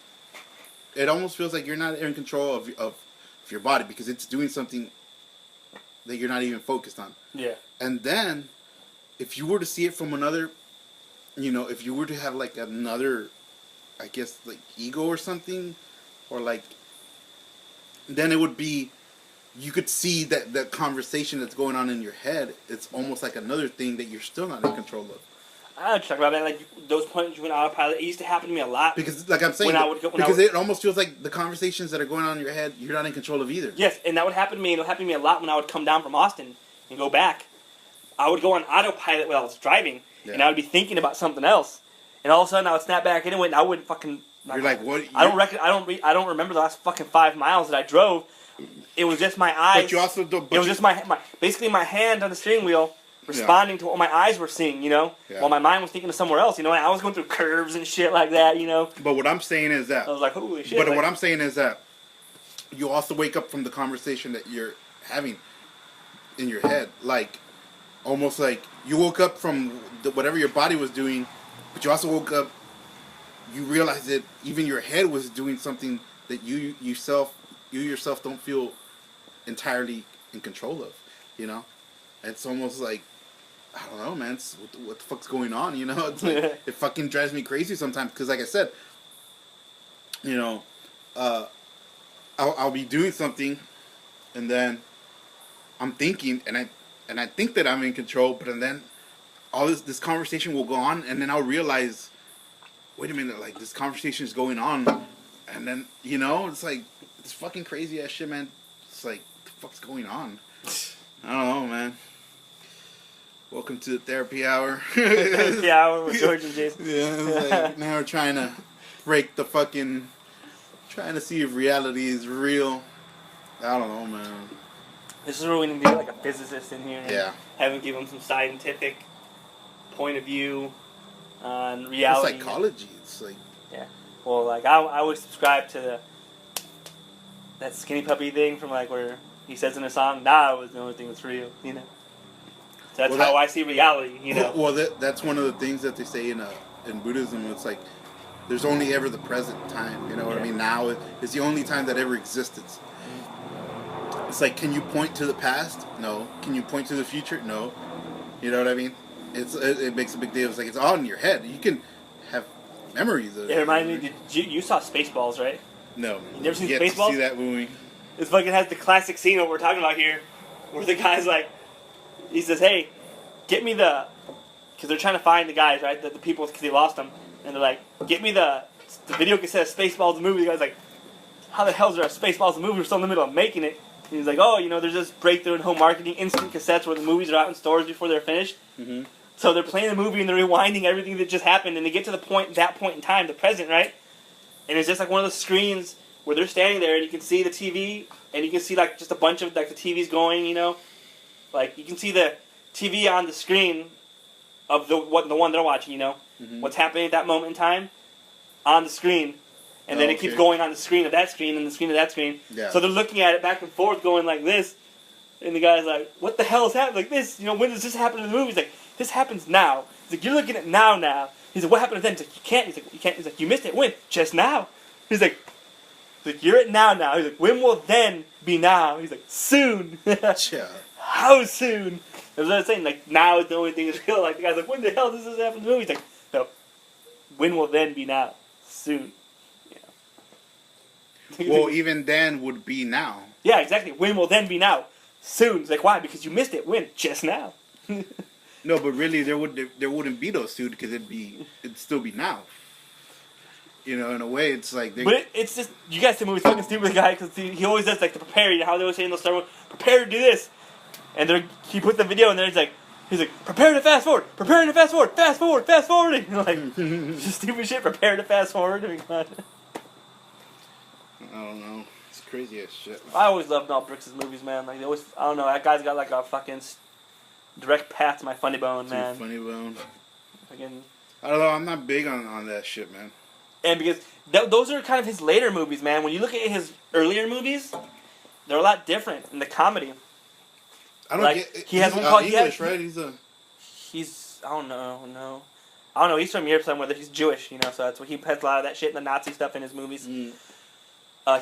It almost feels like you're not in control of your body because it's doing something that you're not even focused on. Yeah. And then, if you were to see it from another. You know, if you were to have like another, I guess like ego or something, or like, then it would be, you could see that conversation that's going on in your head. It's almost like another thing that you're still not in control of. I don't talk about that. Like those points when autopilot, it used to happen to me a lot. Because, like I'm saying, When I would go- when I because would- it almost feels like the conversations that are going on in your head, you're not in control of either. Yes, and that would happen to me. And it would happen to me a lot when I would come down from Austin and go back. I would go on autopilot while I was driving, and I would be thinking about something else, and all of a sudden I would snap back into it, and I wouldn't fucking. You're like, what? I don't remember the last fucking 5 miles that I drove. It was just my eyes. But you also don't. It was just my basically my hand on the steering wheel responding to what my eyes were seeing, while my mind was thinking of somewhere else, and I was going through curves and shit like that, But what I'm saying is that I was like, holy shit. But what I'm saying is that you also wake up from the conversation that you're having in your head, like almost like you woke up from whatever your body was doing, but you also woke up. You realize that even your head was doing something that you yourself don't feel entirely in control of. It's almost like, I don't know, man. It's, what the fuck's going on? It's like, it fucking drives me crazy sometimes because, like I said, I'll be doing something, and then I'm thinking, and I think that I'm in control, but then all this conversation will go on, and then I'll realize, wait a minute, like this conversation is going on, and then it's like it's fucking crazy ass shit, man. It's like, what the fuck's going on? I don't know, man. Welcome to the therapy hour. Therapy hour with Jorge and Jason. Yeah, it's like, now we're trying to break the fucking, trying to see if reality is real. I don't know, man. This is where we need to get like a physicist in here. Yeah. Have him give him some scientific point of view on reality. It's psychology. It's like. Yeah. Well, like I always subscribe to that Skinny Puppy thing from like where he says in a song, "Nah, was the only thing that's real," So that's how I see reality, Well, that's one of the things that they say in Buddhism. It's like there's only ever the present time. You know what I mean? Now is the only time that ever existed. It's like, can you point to the past? No. Can you point to the future? No. You know what I mean? It makes a big deal. It's like it's all in your head. You can have memories of it. It reminded me. You saw Spaceballs, right? No. You never seen Yet Spaceballs? To see that movie. It fucking has the classic scene of what we're talking about here, where the guy's like, he says, "Hey, get me the," because they're trying to find the guys, right? The people, because they lost them, and they're like, "Get me the video cassette of Spaceballs the movie." The guy's like, "How the hell is there a Spaceballs the movie? We're still in the middle of making it." And he's like, "Oh, there's this breakthrough in home marketing, instant cassettes where the movies are out in stores before they're finished." Mm-hmm. So they're playing the movie and they're rewinding everything that just happened, and they get to that point in time, the present, right? And it's just like one of those screens where they're standing there and you can see the TV and you can see like just a bunch of like the TVs going, like you can see the TV on the screen of the one they're watching, Mm-hmm. what's happening at that moment in time on the screen, and then it keeps going on the screen of that screen and the screen of that screen. Yeah. So they're looking at it back and forth, going like this, and the guy's like, "What the hell is happening? Like this? When does this happen in the movie?" He's like, "This happens now." He's like, "You're looking at now." He's like, "What happened then?" He's like, "You can't." He's like, "You can't." He's like, "You missed it. When? Just now." He's like, "You're at now. He's like, "When will then be now?" He's like, "Soon." Yeah. How soon? That's what I'm saying. Like, now is the only thing that's real. Like, the guy's like, "When the hell does this happen in the movie?" He's like, "No. When will then be now? Soon." Well, even then would be now. Yeah, exactly. When will then be now? Soon. It's like, why? Because you missed it. When? Just now. No, but really, there wouldn't be those soon because it'd still be now. In a way, it's like. But it's just, you guys say movie's fucking stupid, guy, because he always does like to prepare. How they always say in those Star Wars, prepare to do this, and he puts the video in there. He's like, prepare to fast forward, preparing to fast forward, fast forwarding. Like, just stupid shit. Prepare to fast forward. I mean, God. I don't know. It's crazy as shit. I always loved Mel Brooks' movies, man. Like, they always, I don't know, that guy's got like a fucking direct path to my funny bone, man. Funny bone. Fucking. I don't know. I'm not big on that shit, man. And because those are kind of his later movies, man. When you look at his earlier movies, they're a lot different in the comedy. I don't like, get. He has one called English, right? He's I don't know. I don't know. He's from Europe somewhere. He's Jewish, so that's what he has a lot of that shit and the Nazi stuff in his movies. Mm.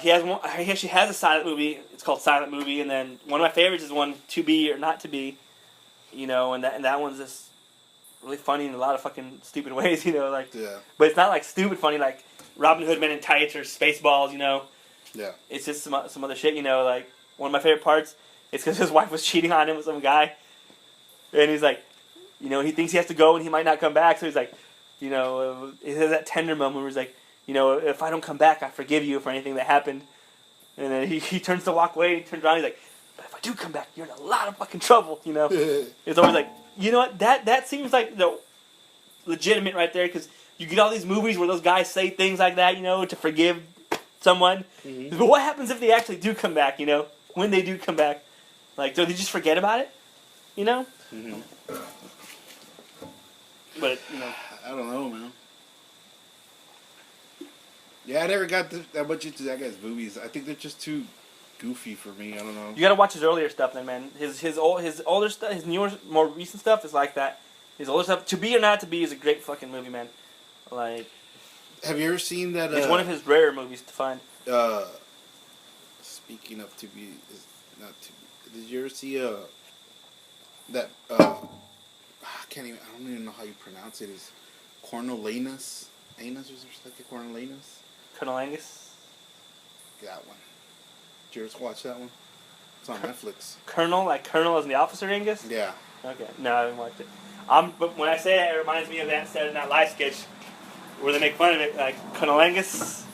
He actually has a silent movie. It's called Silent Movie, and then one of my favorites is one To Be or Not to Be, and that one's just really funny in a lot of fucking stupid ways, like. Yeah. But it's not like stupid funny like Robin Hood Men in Tights or Spaceballs, Yeah. It's just some other shit, like one of my favorite parts. It's because his wife was cheating on him with some guy, and he's like, you know, he thinks he has to go and he might not come back. So he's like, you know, he has that tender moment where he's like, you know, if I don't come back, I forgive you for anything that happened. And then he turns to walk away, he turns around, he's like, but if I do come back, you're in a lot of fucking trouble, you know? It's always like, you know what, that seems like the legitimate right there, because you get all these movies where those guys say things like that, you know, to forgive someone. Mm-hmm. But what happens if they actually do come back, you know? When they do come back? Like, do they just forget about it? You know? Mm-hmm. But, you know. I don't know, man. Yeah, I never got that much into that guy's movies. I think they're just too goofy for me. I don't know. You gotta watch his earlier stuff then, man. His older stuff, his newer, more recent stuff is like that. His older stuff, To Be or Not to Be, is a great fucking movie, man. Like, have you ever seen that? It's one of his rare movies to find. Speaking of To Be, is not To Be. Did you ever see that? I can't even. I don't even know how you pronounce it. Is Cornelius? Anus or something like a Cornelius? Colonel Angus. That one. Did you ever watch that one? It's on Netflix. Colonel, like Colonel as in the officer Angus? Yeah. Okay. No, I haven't watched it. But when I say that, it reminds me of that Saturday Night Live sketch where they make fun of it, like Colonel Angus.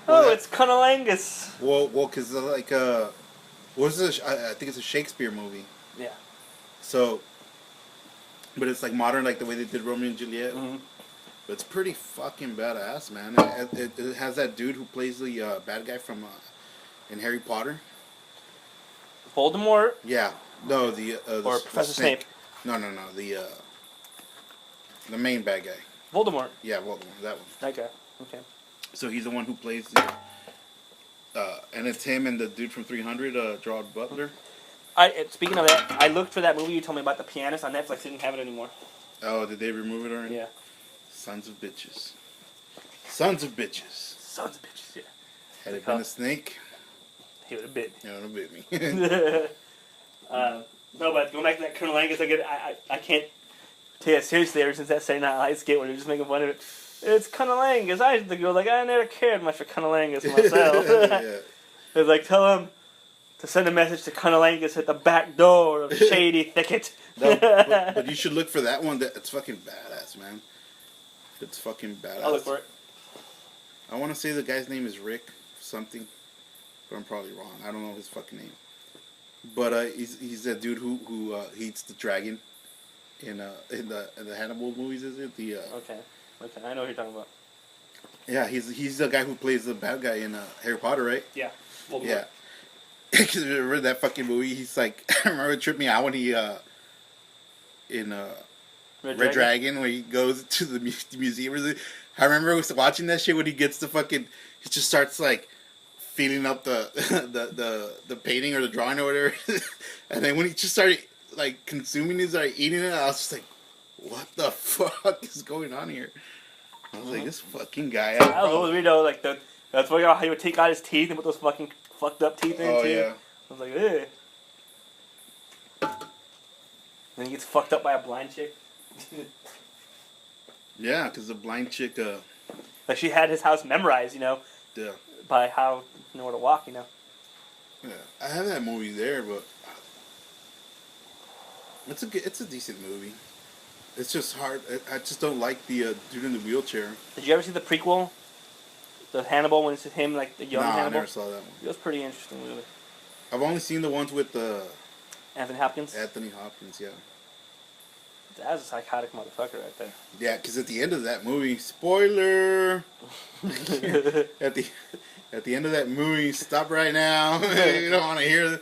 Oh, it's Colonel Angus. Well, because like what's this? I think it's a Shakespeare movie. Yeah. So, but it's like modern, like the way they did Romeo and Juliet. Mm-hmm. But it's pretty fucking badass, man. It has that dude who plays the bad guy from in Harry Potter. Voldemort. Yeah. No, or Professor Snape. No. The main bad guy. Voldemort. Yeah, Voldemort. That one. Okay. So he's the one who plays the. And it's him and the dude from 300, Gerard Butler. Speaking of that, I looked for that movie you told me about, The Pianist, on Netflix. Didn't have it anymore. Oh, did they remove it already? Yeah. Sons of bitches. Yeah. Had it been a snake, he would have bit me. He would have bit me. No, but going back to that Colonel Angus, I can't take it seriously ever since that Saturday Night Live skit where they're just making fun of it. It's Colonel Angus. The girl's like, I never cared much for Colonel Angus myself. Yeah. It's like, tell him to send a message to Colonel Angus at the back door of Shady Thicket. No, but you should look for that one. It's fucking badass, man. It's fucking badass. I'll look for it. I want to say the guy's name is Rick something, but I'm probably wrong. I don't know his fucking name. But he's that dude who eats the dragon in the Hannibal movies. Is it the? Okay, I know what you're talking about. Yeah, he's the guy who plays the bad guy in Harry Potter, right? Yeah. Voldemort. Yeah. Because remember that fucking movie? He's like, I remember it tripped me out when he in Red Dragon when he goes to the museum. I remember I was watching that shit when he gets the fucking. He just starts like feeling up the painting or the drawing or whatever, and then when he just started like consuming it, like eating it, I was just like, what the fuck is going on here? I was like, this fucking guy. I was weird though, like that's why how he would take out his teeth and put those fucking fucked up teeth in too. Yeah. I was like, eh. Then he gets fucked up by a blind chick. Yeah, because the blind chick. Like she had his house memorized, you know. Yeah. By how you know where to walk, you know. Yeah, I have that movie there, but it's a decent movie. It's just hard. I just don't like the dude in the wheelchair. Did you ever see the prequel? The Hannibal, when it's him, like the young Hannibal? I never saw that one. It was a pretty interesting movie. I've only seen the ones with Anthony Hopkins? Anthony Hopkins, yeah. That was a psychotic motherfucker right there. Yeah, because at the end of that movie, spoiler! at the end of that movie, stop right now. You don't want to hear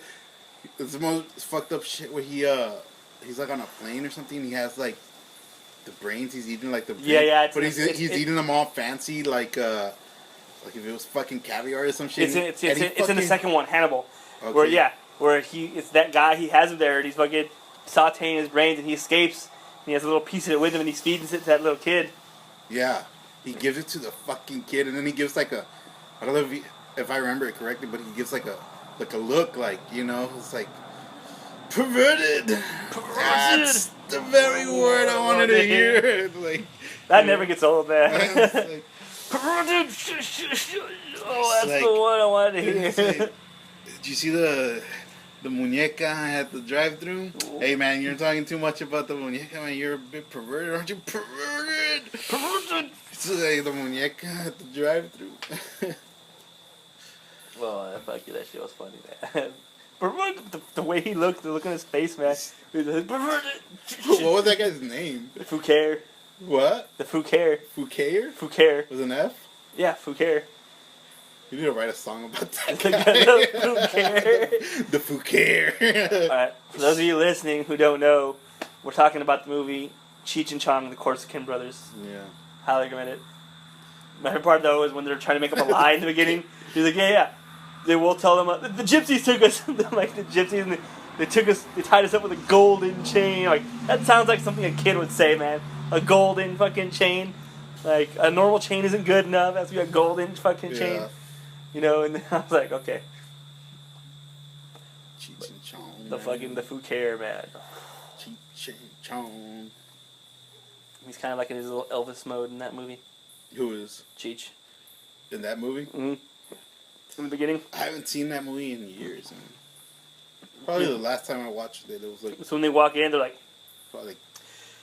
it's the most fucked up shit where he's like on a plane or something. He has like the brains. He's eating like the brains. Yeah. But he's eating them all fancy, like if it was fucking caviar or some shit. It's in the second one, Hannibal. Okay. Where it's that guy, he has him there, and he's fucking sauteing his brains, and he escapes. And he has a little piece of it with him, and he's feeding it to that little kid. Yeah, he gives it to the fucking kid, and then he gives like I don't know if I remember it correctly, but he gives like a look, like, you know, it's like perverted. That's the very word I wanted to hear. Like that never gets old, man. Like, perverted. Oh, that's like, the one I wanted to hear. Like, did you see the The muñeca at the drive-thru. Hey man, you're talking too much about the muñeca, man. You're a bit perverted, aren't you? Perverted. So, hey, the muñeca at the drive-thru. Well, fuck you. That shit was funny, man. The way he looked, the look on his face, man. What was that guy's name? Foucaire. What? The Foucaire. Foucaire? Foucaire. With an F? Yeah, Foucaire. You need to write a song about that The guy. Foucaire. The Foucaire. Alright, for those of you listening who don't know, we're talking about the movie Cheech and Chong, The Corsican Brothers. Yeah. Highly recommend it. My favorite part, though, is when they're trying to make up a lie in the beginning. He's like, yeah. They will tell them, the gypsies took us, like the gypsies, and they tied us up with a golden chain. Like, that sounds like something a kid would say, man. A golden fucking chain. Like, a normal chain isn't good enough. It has to be a golden fucking chain. You know, and I was like, okay. Cheech and Chong. The Foucaire, man. Cheech and Chong. He's kind of like in his little Elvis mode in that movie. Who is? Cheech. In that movie? Mm-hmm. In the beginning. I haven't seen that movie in years, man. Probably the last time I watched it, it was like... So when they walk in, they're like... Probably like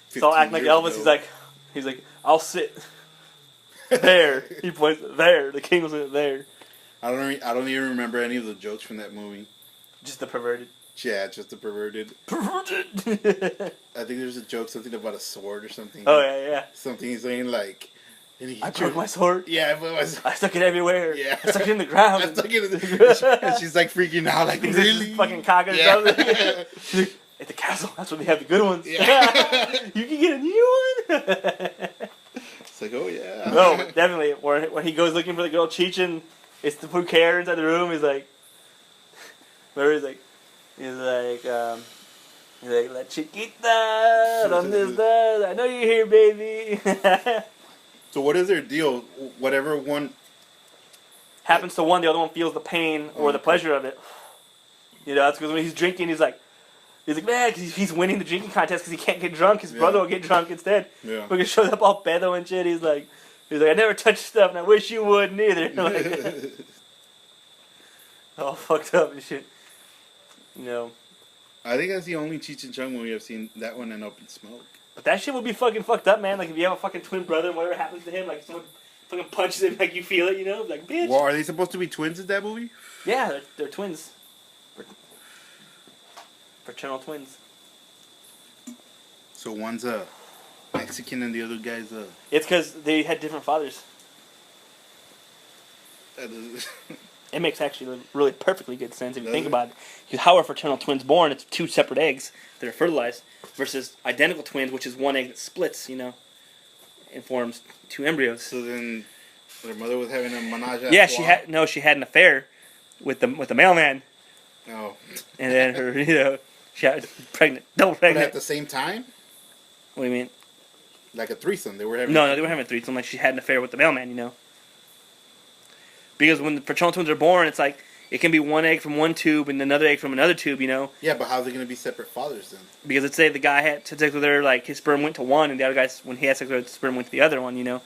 So I'll act like Elvis. Ago. He's like, I'll sit there. He points there. The king was there. I don't even remember any of the jokes from that movie. Just the perverted. Yeah, just the perverted. Perverted. I think there's a joke, something about a sword or something. Oh yeah. Something he's saying like... I broke my sword. Yeah, I broke my sword. I stuck it everywhere. Yeah. I stuck it in the ground. I stuck it in the... And she's like freaking out, like, really? Fucking cock or something. She's like, at the castle, that's where they have the good ones. Yeah. You can get a new one. It's like, oh yeah. No, definitely. When he goes looking for the girl Cheech, it's the Foucaire inside the room. He's like, La chiquita, donde estás? I know you're here, baby. So what is their deal? Whatever one happens to one, the other one feels the pain or the pleasure of it. You know, that's because when he's drinking, he's like, man, cause he's winning the drinking contest because he can't get drunk. His brother will get drunk instead. Yeah. Because he shows up all pedo and shit. He's like, I never touch stuff, and I wish you would neither. Like, all fucked up and shit. You know. I think that's the only Cheech and Chong movie I've seen. That one and Up in Smoke. But that shit would be fucking fucked up, man. Like, if you have a fucking twin brother and whatever happens to him, like, someone fucking punches him, like, you feel it, you know? Like, bitch. Well, are they supposed to be twins in that movie? Yeah, they're twins. Fraternal twins. So one's a Mexican and the other guy's a... It's because they had different fathers. It makes actually really perfectly good sense if you think about it. Because how are fraternal twins born? It's two separate eggs that are fertilized versus identical twins, which is one egg that splits, you know, and forms two embryos. So then their mother was having a menage a Yeah, trois? she had an affair with the mailman, Oh. and then her, you know, she got pregnant, double But pregnant. at the same time? What do you mean? Like a threesome. They were having... No, they were having a threesome. Like, she had an affair with the mailman, you know. Because when the fraternal twins are born, it's like, it can be one egg from one tube and another egg from another tube, you know. Yeah, but how's it going to be separate fathers then? Because let's say the guy had sex with her, like, his sperm went to one, and the other guy, when he had sex with her, his sperm went to the other one, you know.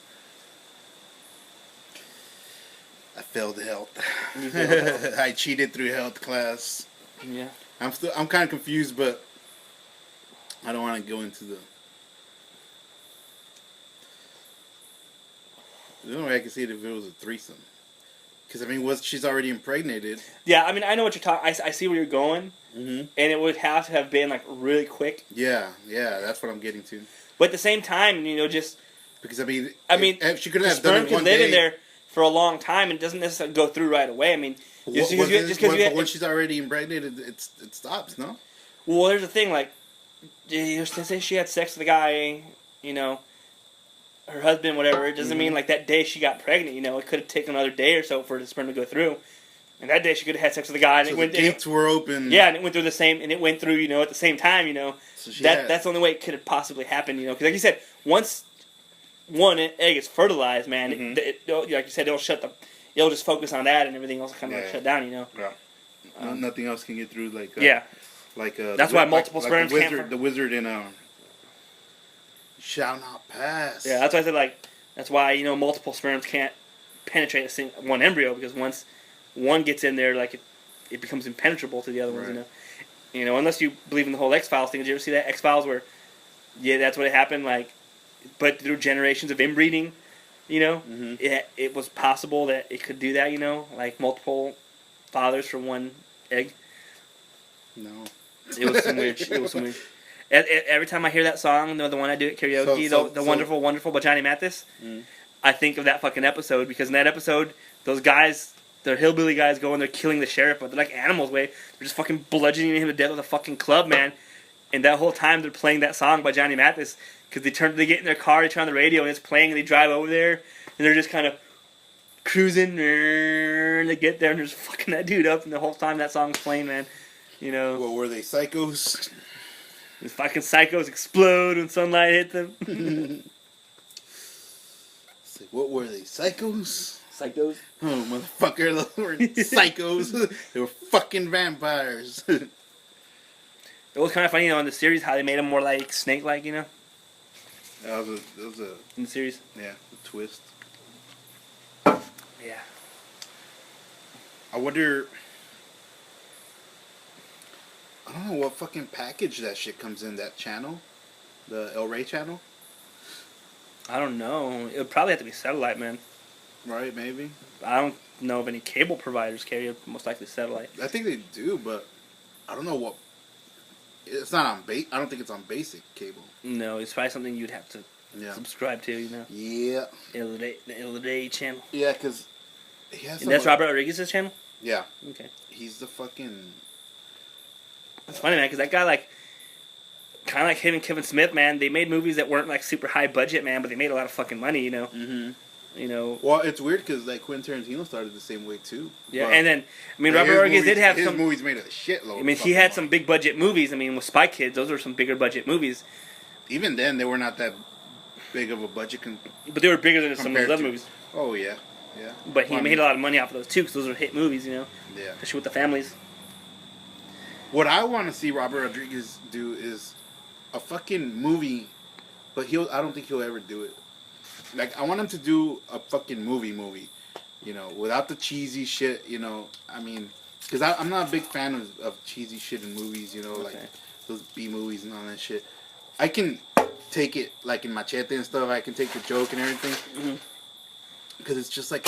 I failed health. I cheated through health class. Yeah. I'm kind of confused, but I don't want to go into the... The only way I can see it if it was a threesome. Because, I mean, she's already impregnated. Yeah, I mean, I know what you're talking... I see where you're going. Mm-hmm. And it would have to have been, like, really quick. Yeah, that's what I'm getting to. But at the same time, you know, just... Because, I mean, if she couldn't have done it one day. live in there for a long time and it doesn't necessarily go through right away. I mean... But once she's already impregnated, it stops, no? Well, there's the thing, like... Say she had sex with a guy, you know... her husband, whatever, it doesn't mean like that day she got pregnant, you know, it could have taken another day or so for the sperm to go through. And that day she could have had sex with the guy and so it went the gates were open. Yeah, and it went through you know, at the same time, you know. So that's the only way it could have possibly happened, you know, because like you said, once one egg is fertilized, man, like you said, it'll just focus on that and everything else kind of like shut down, you know. Yeah. Nothing else can get through like that's why multiple sperms can't. The wizard in shall not pass. Yeah, that's why I said, like, that's why, you know, multiple sperms can't penetrate one embryo, because once one gets in there, like, it becomes impenetrable to the other ones, you know. You know, unless you believe in the whole X-Files thing. Did you ever see that X-Files where, yeah, that's what happened, like, but through generations of inbreeding, you know, it was possible that it could do that, you know, like multiple fathers from one egg. No. It was some weird. It was some weird. Every time I hear that song, the one I do at karaoke, the Wonderful, Wonderful by Johnny Mathis, I think of that fucking episode, because in that episode, those guys, they're hillbilly guys going, they're killing the sheriff, but they're like animals, way. They're just fucking bludgeoning him to death with a fucking club, man. And that whole time they're playing that song by Johnny Mathis, because they get in their car, they turn on the radio, and it's playing, and they drive over there, and they're just kind of cruising, and they get there, and they're just fucking that dude up, and the whole time that song's playing, man. You know. What were they, psychos? These fucking psychos explode when sunlight hits them. What were they, psychos? Psychos? Oh, motherfucker, those were psychos. They were fucking vampires. It was kind of funny, you know, in the series how they made them more like snake-like, you know. That was a in the series. Yeah, a twist. Yeah. I wonder. I don't know what fucking package that shit comes in, that channel, the El Rey channel. I don't know. It would probably have to be satellite, man. Right, maybe. I don't know if any cable providers carry it. Most likely satellite. I think they do, but I don't know what. It's not on I don't think it's on basic cable. No, it's probably something you'd have to subscribe to, you know. Yeah. The El Rey channel. Yeah, because and that's Robert Rodriguez's channel. Yeah. Okay. He's the fucking. It's funny, man, because that guy, like, kind of like him and Kevin Smith, man, they made movies that weren't, like, super high budget, man, but they made a lot of fucking money, you know? Mm-hmm. You know? Well, it's weird because, like, Quentin Tarantino started the same way, too. Yeah, and then, I mean, Robert Rodriguez did have his movies made a shitload. I mean, he had some big budget movies. I mean, with Spy Kids, those were some bigger budget movies. Even then, they were not that big of a budget. But they were bigger than some of his other movies. Oh, yeah. Yeah. But he made a lot of money off of those, too, because those were hit movies, you know? Yeah. Especially with the families. What I want to see Robert Rodriguez do is a fucking movie, but I don't think he'll ever do it. Like, I want him to do a fucking movie, you know, without the cheesy shit, you know. I mean, because I'm not a big fan of cheesy shit in movies, you know, like those B movies and all that shit. I can take it, like in Machete and stuff, I can take the joke and everything. Because it's just like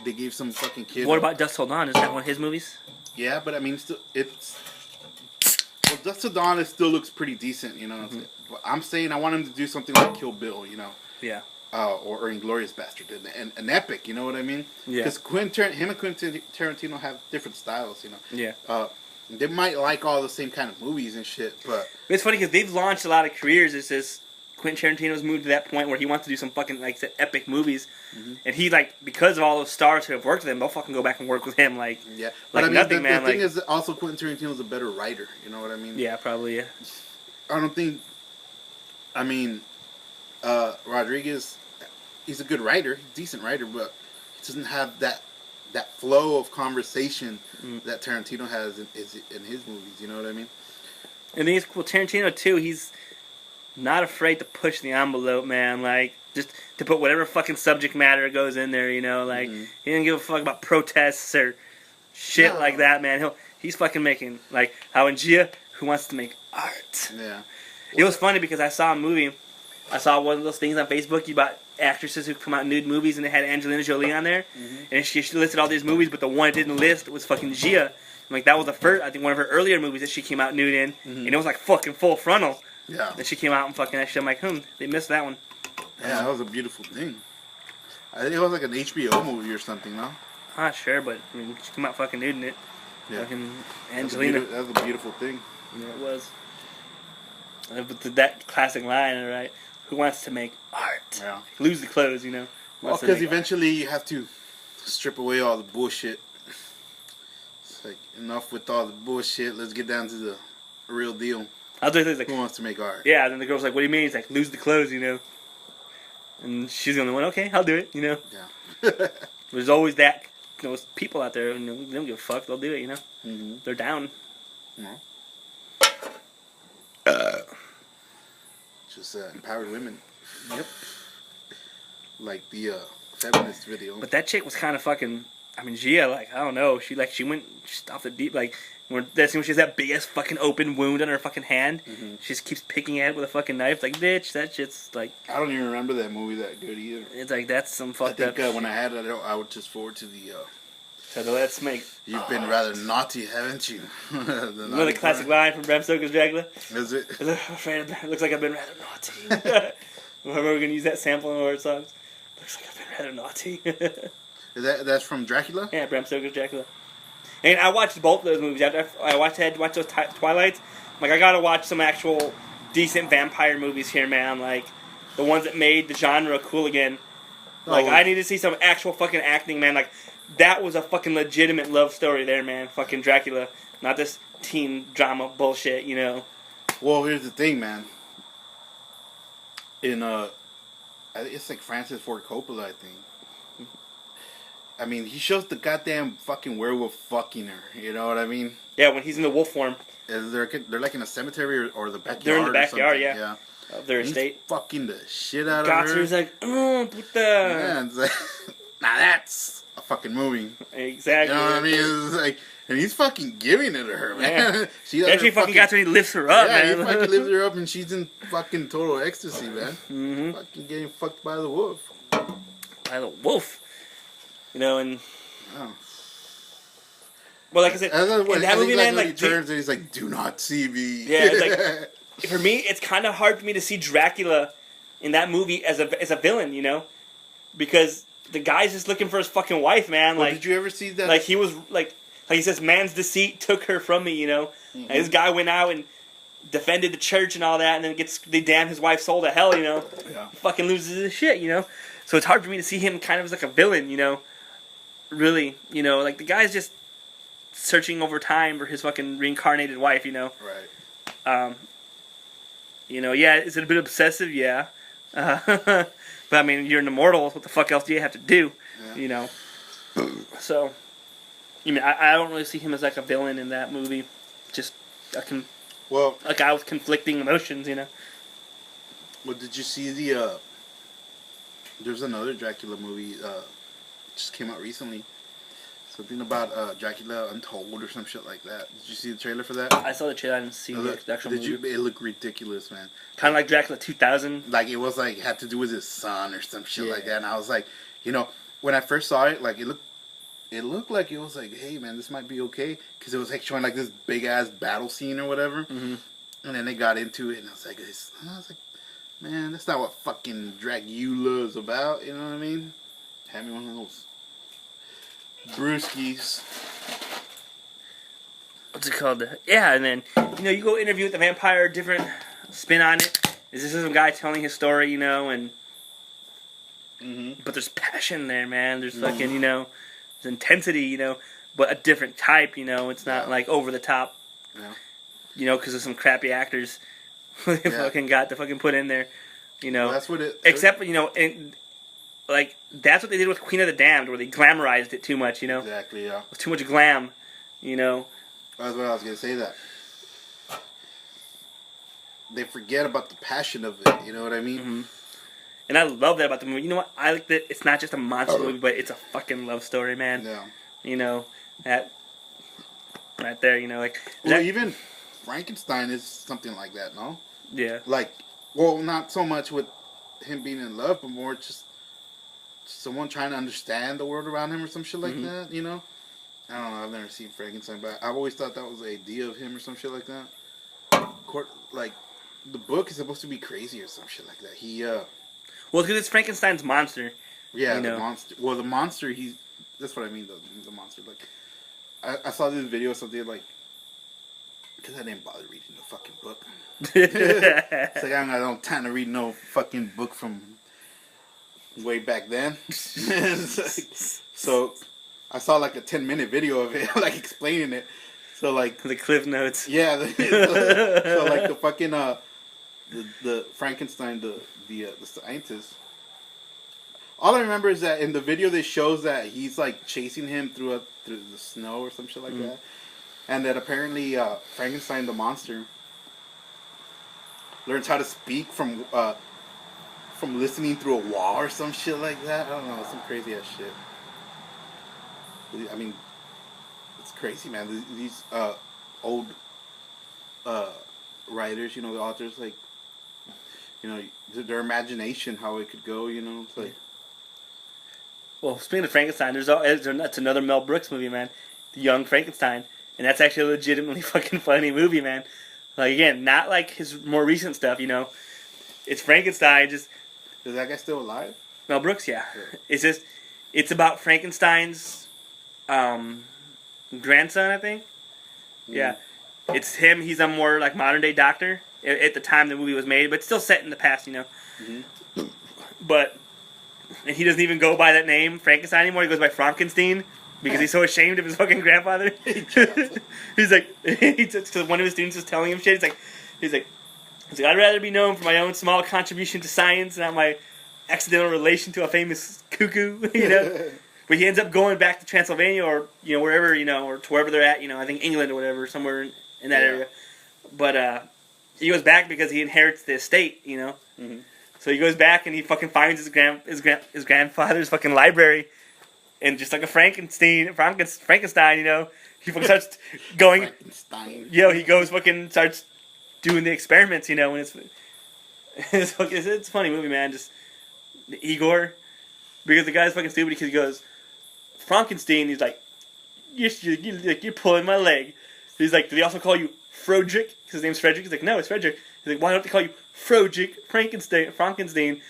they gave some fucking kid. What about Dusk Till Dawn? Is that one of his movies? Yeah, but I mean, well, Dusk Till Dawn, it still looks pretty decent, you know. But I'm saying I want him to do something like Kill Bill, you know. Yeah. Or Inglourious Bastard, an epic, you know what I mean? Yeah. Because him and Quentin Tarantino have different styles, you know. Yeah. They might like all the same kind of movies and shit, but it's funny because they've launched a lot of careers. It's just Quentin Tarantino's moved to that point where he wants to do some fucking like epic movies, and he like because of all those stars who have worked with him, they'll fucking go back and work with him like yeah. But I mean, nothing, man. The thing is, also Quentin Tarantino's a better writer. You know what I mean? Yeah, probably. Yeah. I don't think. I mean, Rodriguez, he's a good writer, decent writer, but he doesn't have that flow of conversation that Tarantino has in his movies. You know what I mean? And then well, Tarantino too. He's not afraid to push the envelope, man. Like just to put whatever fucking subject matter goes in there. You know, like he didn't give a fuck about protests or shit like that, man. He's fucking making like how in Gia, who wants to make art. Yeah. It was funny because I saw a movie. I saw one of those things on Facebook about actresses who come out in nude movies, and they had Angelina Jolie on there, and she listed all these movies, but the one it didn't list was fucking Gia. Like that was the first, I think, one of her earlier movies that she came out nude in, and it was like fucking full frontal. Yeah. And she came out and fucking that shit. I'm like, they missed that one. Yeah, that was a beautiful thing. I think it was like an HBO movie or something, no? Not sure, but I mean, she came out fucking nude in it. Yeah. Fucking Angelina. That was a beautiful thing. Yeah, it was. But that classic line, right? Who wants to make art? Yeah. Lose the clothes, you know. Well, because eventually you have to strip away all the bullshit. It's like, enough with all the bullshit. Let's get down to the real deal. I'll do things like, who wants to make art? Yeah, then the girl's like, what do you mean? He's like, lose the clothes, you know. And she's the only one, okay, I'll do it, you know. Yeah. There's always those people out there who they don't give a fuck, they'll do it, you know. They're down. Yeah. Just empowered women. Yep. Like the feminist video. But that chick was kind of fucking, I mean, Gia, like, I don't know. She went just off the deep, like, that scene when she has that big ass fucking open wound on her fucking hand. Mm-hmm. She just keeps picking at it with a fucking knife. Like, bitch, that shit's like. I don't even remember that movie that good either. It's like, that's some fucked I up. think when I had it, I would just forward to the. So let's make. You've been rather naughty, haven't you? Another classic line from Bram Stoker's Dracula. Is it? It looks like I've been rather naughty. Remember, we're gonna use that sample in one of our songs. Looks like I've been rather naughty. Is that's from Dracula? Yeah, Bram Stoker's Dracula. And I watched both of those movies. After I had to watch those Twilights, like, I gotta watch some actual decent vampire movies here, man. Like, the ones that made the genre cool again. Like, I need to see some actual fucking acting, man. Like, that was a fucking legitimate love story there, man. Fucking Dracula. Not this teen drama bullshit, you know. Well, here's the thing, man. In, it's like Francis Ford Coppola, I think. I mean, he shows the goddamn fucking werewolf fucking her. You know what I mean? Yeah, when he's in the wolf form. They're like in a cemetery or the backyard. They're in the backyard, or yeah. Of their estate. He's fucking the shit out of her. He's like, puta. Yeah, it's like, now that's a fucking movie. Exactly. You know what I mean? It's like, and he's fucking giving it to her, man. Yeah. She actually fucking got to when he lifts her up, yeah, man. he fucking lifts her up and she's in fucking total ecstasy, man. Mm-hmm. Fucking getting fucked by the wolf. By the wolf. You know, and... Oh. Well, like I said, in that movie, man, like... he turns and he's like, do not see me. Yeah, it's like... For me, it's kind of hard for me to see Dracula in that movie as a villain, you know? Because the guy's just looking for his fucking wife, man. Well, like, did you ever see that? Like, he was, like he says, man's deceit took her from me, you know? Mm-hmm. And this guy went out and defended the church and all that, and then they damn his wife's soul to hell, you know? Yeah. He fucking loses his shit, you know? So it's hard for me to see him kind of as like a villain, you know? Really, you know? Like, the guy's just searching over time for his fucking reincarnated wife, you know? Right. You know, yeah, is it a bit obsessive? Yeah. But, I mean, you're an immortal. What the fuck else do you have to do? Yeah. You know? So, I mean, I don't really see him as, like, a villain in that movie. Just a guy with conflicting emotions, you know? Well, did you see the, there's another Dracula movie, just came out recently. Something about Dracula Untold or some shit like that. Did you see the trailer for that? I saw the trailer. I didn't see the actual movie. It looked ridiculous, man. Kind of like Dracula 2000. Like, it was like, had to do with his son or some shit like that. And I was like, you know, when I first saw it, like, it looked like it was like, hey, man, this might be okay. Because it was like showing like this big ass battle scene or whatever. Mm-hmm. And then they got into it and I was like, man, that's not what fucking Dracula's about. You know what I mean? Hand me one of those brewskis. What's it called? Yeah, and then, you know, you go interview with the vampire, different spin on it. This is some guy telling his story, you know, and... Mm-hmm. But there's passion there, man. There's fucking, you know, there's intensity, you know, but a different type, you know. It's not, like, over the top. Yeah. You know, because of some crappy actors they fucking got to fucking put in there, you know. Well, that's what it... Except, you know, like, that's what they did with Queen of the Damned, where they glamorized it too much, you know? Exactly, yeah. With too much glam, you know? That's what I was going to say, that. They forget about the passion of it, you know what I mean? Mm-hmm. And I love that about the movie. You know what? I like that it's not just a monster movie, but it's a fucking love story, man. Yeah. You know, that right there, you know, like... Well, even Frankenstein is something like that, no? Yeah. Like, well, not so much with him being in love, but more just someone trying to understand the world around him or some shit like that, you know? I don't know, I've never seen Frankenstein, but I've always thought that was the idea of him or some shit like that. Like, the book is supposed to be crazy or some shit like that. Well, because it's Frankenstein's monster. Yeah, you know? the monster. Well, the monster, that's what I mean, the monster. Like, I saw this video or something, like, because I didn't bother reading the fucking book. It's like, I don't have time to read no fucking book from way back then. So I saw like a 10-minute video of it, like explaining it. So like the Cliff Notes. Yeah. So like the fucking the Frankenstein, the scientist. All I remember is that in the video they shows that he's like chasing him through the snow or some shit like that, and that apparently Frankenstein the monster learns how to speak from listening through a wall or some shit like that. I don't know, some crazy ass shit. I mean, it's crazy, man. These old writers, you know, the authors, like, you know, their imagination, how it could go, you know, it's like. Well, speaking of Frankenstein, that's another Mel Brooks movie, man. The Young Frankenstein, and that's actually a legitimately fucking funny movie, man. Like again, not like his more recent stuff, you know. It's Frankenstein, just Is that guy still alive? Mel Brooks, yeah. It's about Frankenstein's grandson, I think. Yeah, it's him. He's a more like modern day doctor at the time the movie was made, but still set in the past, you know. Mm-hmm. But and he doesn't even go by that name, Frankenstein, anymore. He goes by Frankenstein because he's so ashamed of his fucking grandfather. He's like, because one of his students is telling him shit. He's like, I'd rather be known for my own small contribution to science, not my accidental relation to a famous cuckoo, you know. But he ends up going back to Transylvania or, you know, wherever, you know, or to wherever they're at, you know, I think England or whatever, somewhere in that area. But he goes back because he inherits the estate, you know. Mm-hmm. So he goes back and he fucking finds his grandfather's fucking library, and just like a Frankenstein, you know, he fucking starts going. Frankenstein. He goes fucking starts doing the experiments, you know, and it's a funny movie, man. Just Igor, because the guy's fucking stupid because he goes Frankenstein. He's like, you're pulling my leg. He's like, do they also call you Frederick? Because his name's Frederick. He's like, no, it's Frederick. He's like, why don't they call you Frederick Frankenstein?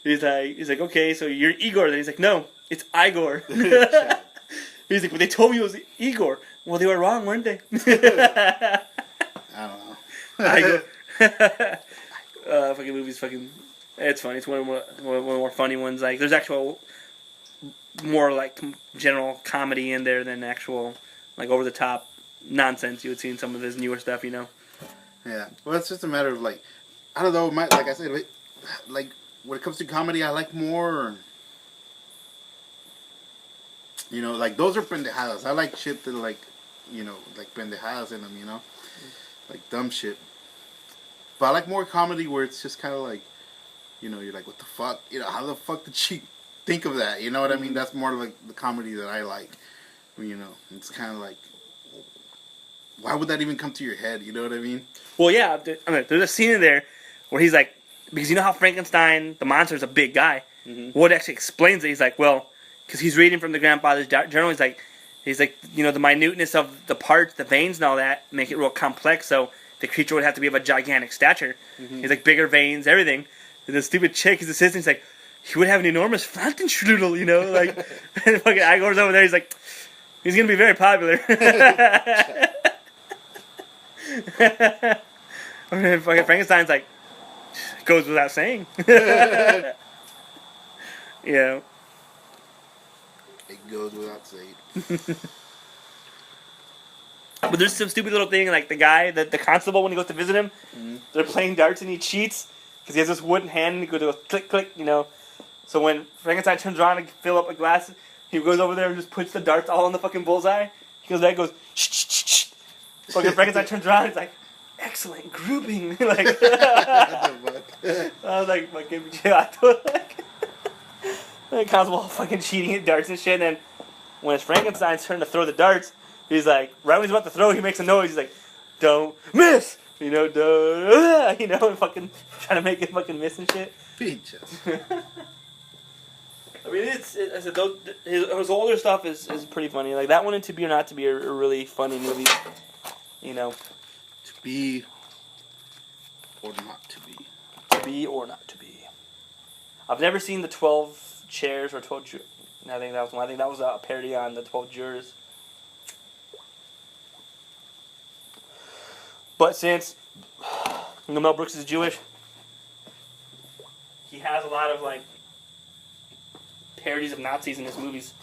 He's like, okay, so you're Igor. Then he's like, no, it's Igor. He's like, but they told me it was Igor. Well, they were wrong, weren't they? I don't know. Igor. Fucking movies, fucking. It's funny. It's one of the more funny ones. Like, there's actual more like general comedy in there than actual like over the top nonsense you would see in some of his newer stuff. You know. Yeah. Well, it's just a matter of like, I don't know. Like I said, like when it comes to comedy, I like more. You know, like those are pendejadas. I like shit that like, you know, like pendejadas in them. You know, like dumb shit. But I like more comedy where it's just kind of like, you know, you're like, what the fuck? You know, how the fuck did she think of that? You know what I mean? That's more like the comedy that I like. You know, it's kind of like, why would that even come to your head? You know what I mean? Well, yeah. There's a scene in there where he's like, because you know how Frankenstein, the monster, is a big guy. Mm-hmm. What actually explains it? He's like, well, because he's reading from the grandfather's journal. He's like, you know, the minuteness of the parts, the veins, and all that make it real complex. So the creature would have to be of a gigantic stature. Mm-hmm. He's like bigger veins, everything. And the stupid chick, his assistant, he's like, he would have an enormous Frankenstrudel, you know, like, and fucking Igor's over there. He's like, he's gonna be very popular. I mean, fucking Frankenstein's like, goes without saying. Yeah. It goes without saying. But there's some stupid little thing, like the guy, the constable, when he goes to visit him, they're playing darts and he cheats because he has this wooden hand and he goes to click, click, you know. So when Frankenstein turns around to fill up a glass, he goes over there and just puts the darts all in the fucking bullseye. He goes back and goes, shh, shh, shh, shh. Fucking Frankenstein turns around and he's like, excellent grouping. Like, I was like, fucking, yeah, the constable fucking cheating at darts and shit. And then when it's Frankenstein's turn to throw the darts, he's like, right when he's about to throw, he makes a noise. He's like, don't miss, you know, you know, and fucking trying to make it fucking miss and shit. Peaches. I mean, his older stuff is pretty funny. Like that one and To Be or Not to Be are really funny movies. You know, to be or not to be. To Be or Not to Be. I've never seen the 12 Chairs or 12. I think that was one. I think that was a parody on the 12 Jurors. But since Mel Brooks is Jewish, he has a lot of like parodies of Nazis in his movies.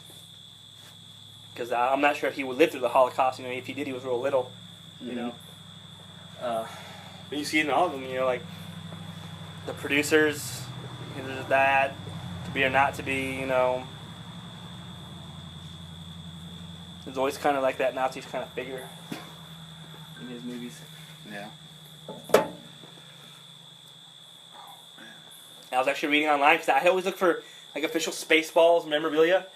Because I'm not sure if he would live through the Holocaust. You know, if he did, he was real little. You know. But you see it in all of them. You know, like the producers. You know, there's that. To Be or Not to Be. You know. There's always kind of like that Nazi kind of figure in his movies. Yeah. I was actually reading online because I always look for like official Spaceballs memorabilia.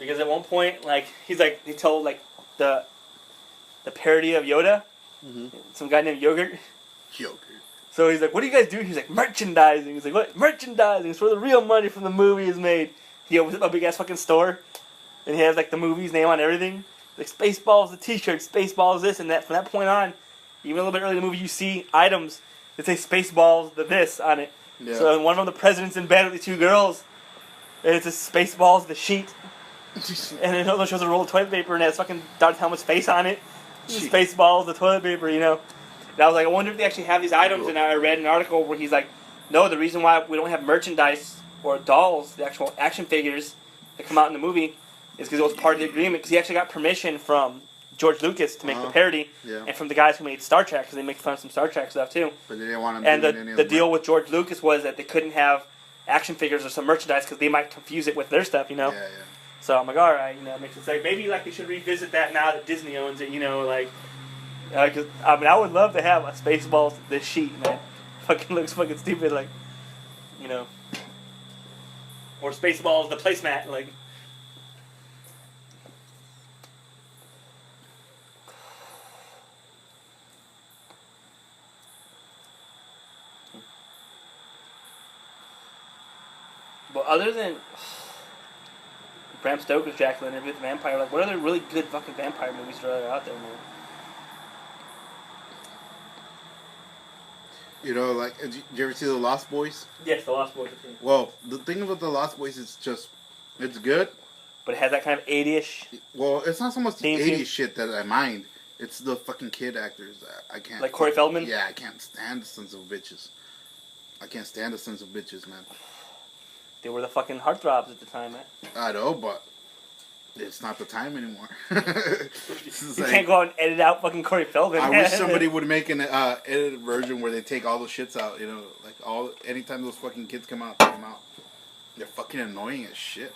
Because at one point, like, he told, like, the parody of Yoda, some guy named Yogurt. Yogurt. So he's like, what do you guys do? He's like, merchandising. He's like, what? Merchandising. It's where the real money from the movie is made. He opens up a big ass fucking store, and he has, like, the movie's name on everything. Like, Spaceballs, the t-shirt, Spaceballs this and that. From that point on, even a little bit early in the movie, you see items that say Spaceballs, the this on it. Yeah. So in one of them, the president's in bed with the two girls, and it's a Spaceballs, the sheet. And it also shows a roll of toilet paper, and it has fucking Darth Helmet's face on it. Spaceballs, the toilet paper, you know. And I was like, I wonder if they actually have these items. And I read an article where he's like, no, the reason why we don't have merchandise or dolls, the actual action figures that come out in the movie, is because it was part of the agreement. Because he actually got permission from George Lucas to make the parody, and from the guys who made Star Trek, because they make fun of some Star Trek stuff too. But they didn't want him. And the deal with George Lucas was that they couldn't have action figures or some merchandise because they might confuse it with their stuff, you know. Yeah. So I'm like, all right, you know, it makes sense. Like, maybe like they should revisit that now that Disney owns it, you know, like. Cause, I mean, I would love to have a Spaceballs this sheet, man. Fucking looks fucking stupid, like, you know. Or Spaceballs the placemat, like. But other than Bram Stoker's Dracula and Interview with the Vampire, like, what other really good fucking vampire movies are out there, man? You know, like, did you ever see The Lost Boys? Yes, The Lost Boys. Well, the thing about The Lost Boys is just, it's good. But it has that kind of 80-ish. Well, it's not so much the 80s shit that I mind. It's the fucking kid actors that I can't. Like Corey Feldman? Yeah, I can't stand the sons of bitches. I can't stand the sons of bitches, man. They were the fucking heartthrobs at the time, man. I know, but it's not the time anymore. You can't go out and edit out fucking Corey Feldman. I wish somebody would make an edited version where they take all the shits out, you know, like anytime those fucking kids come out, take them out. They're fucking annoying as shit,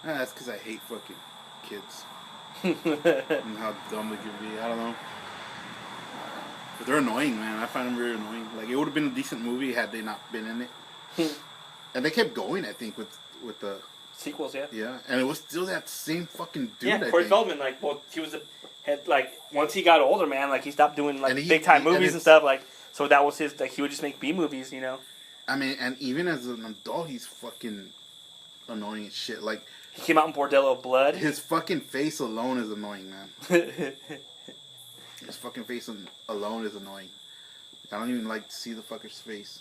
man. That's because I hate fucking kids. And how dumb they can be, I don't know. But they're annoying, man. I find them very annoying. Like, it would have been a decent movie had they not been in it. And they kept going, I think, with the sequels, yeah. Yeah, and it was still that same fucking dude. Yeah, Corey Feldman, like, well, he was once he got older, man, like, he stopped doing like big time movies and stuff, like, so that was his, like, he would just make B movies, you know. I mean, and even as an adult, he's fucking annoying as shit. Like, he came out in Bordello Blood. His fucking face alone is annoying, man. His fucking face alone is annoying. I don't even like to see the fucker's face.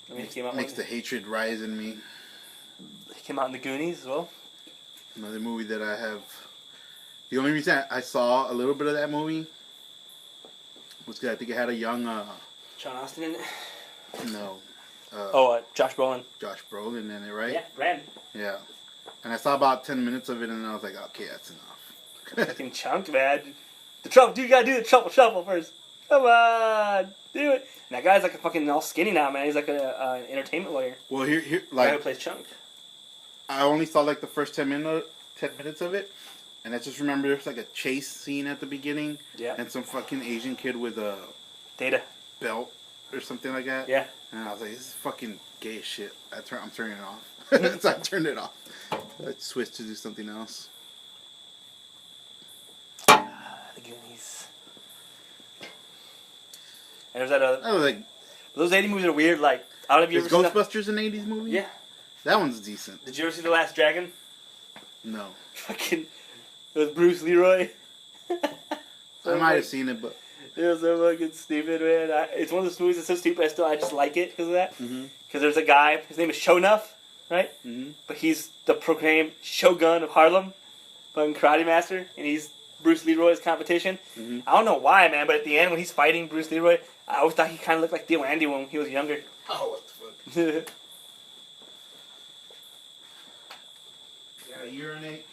I mean, makes the hatred rise in me. He came out in The Goonies as well. Another movie that I have. The only reason I saw a little bit of that movie was because I think it had a young. Sean Astin in it? No. Josh Brolin. Josh Brolin in it, right? Yeah, Brand. Yeah. And I saw about 10 minutes of it and I was like, okay, that's enough. Fucking chunk, man. The truffle, dude, you gotta do the truffle shuffle first. Come on, do it. And that guy's like a fucking all skinny now, man. He's like an entertainment lawyer. Well, here, like. The guy who plays Chunk. I only saw like the first 10 minutes of it. And I just remember there's like a chase scene at the beginning. Yeah. And some fucking Asian kid with a Data belt or something like that. Yeah. And I was like, this is fucking gay as shit. I'm turning it off. So I turned it off. I switched to do something else. The Goonies. And there's that other. I was like, those 80 movies are weird. Like, I don't know if you ever seen Ghostbusters an 80s movie? Yeah. That one's decent. Did you ever see The Last Dragon? No. Fucking. It was Bruce Leroy. I might have seen it, but. It was so fucking stupid, man. It's one of those movies that's so stupid, I just like it because of that. Because there's a guy, his name is Shonuff, right? But he's the proclaimed Shogun of Harlem, fucking karate master, and he's Bruce Leroy's competition. I don't know why, man, but at the end when he's fighting Bruce Leroy, I always thought he kind of looked like Theo Andy when he was younger. Oh, what the fuck? You gotta urinate.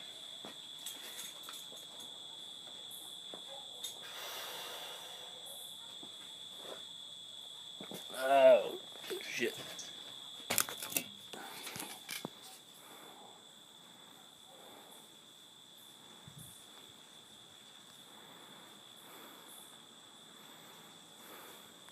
Oh, shit.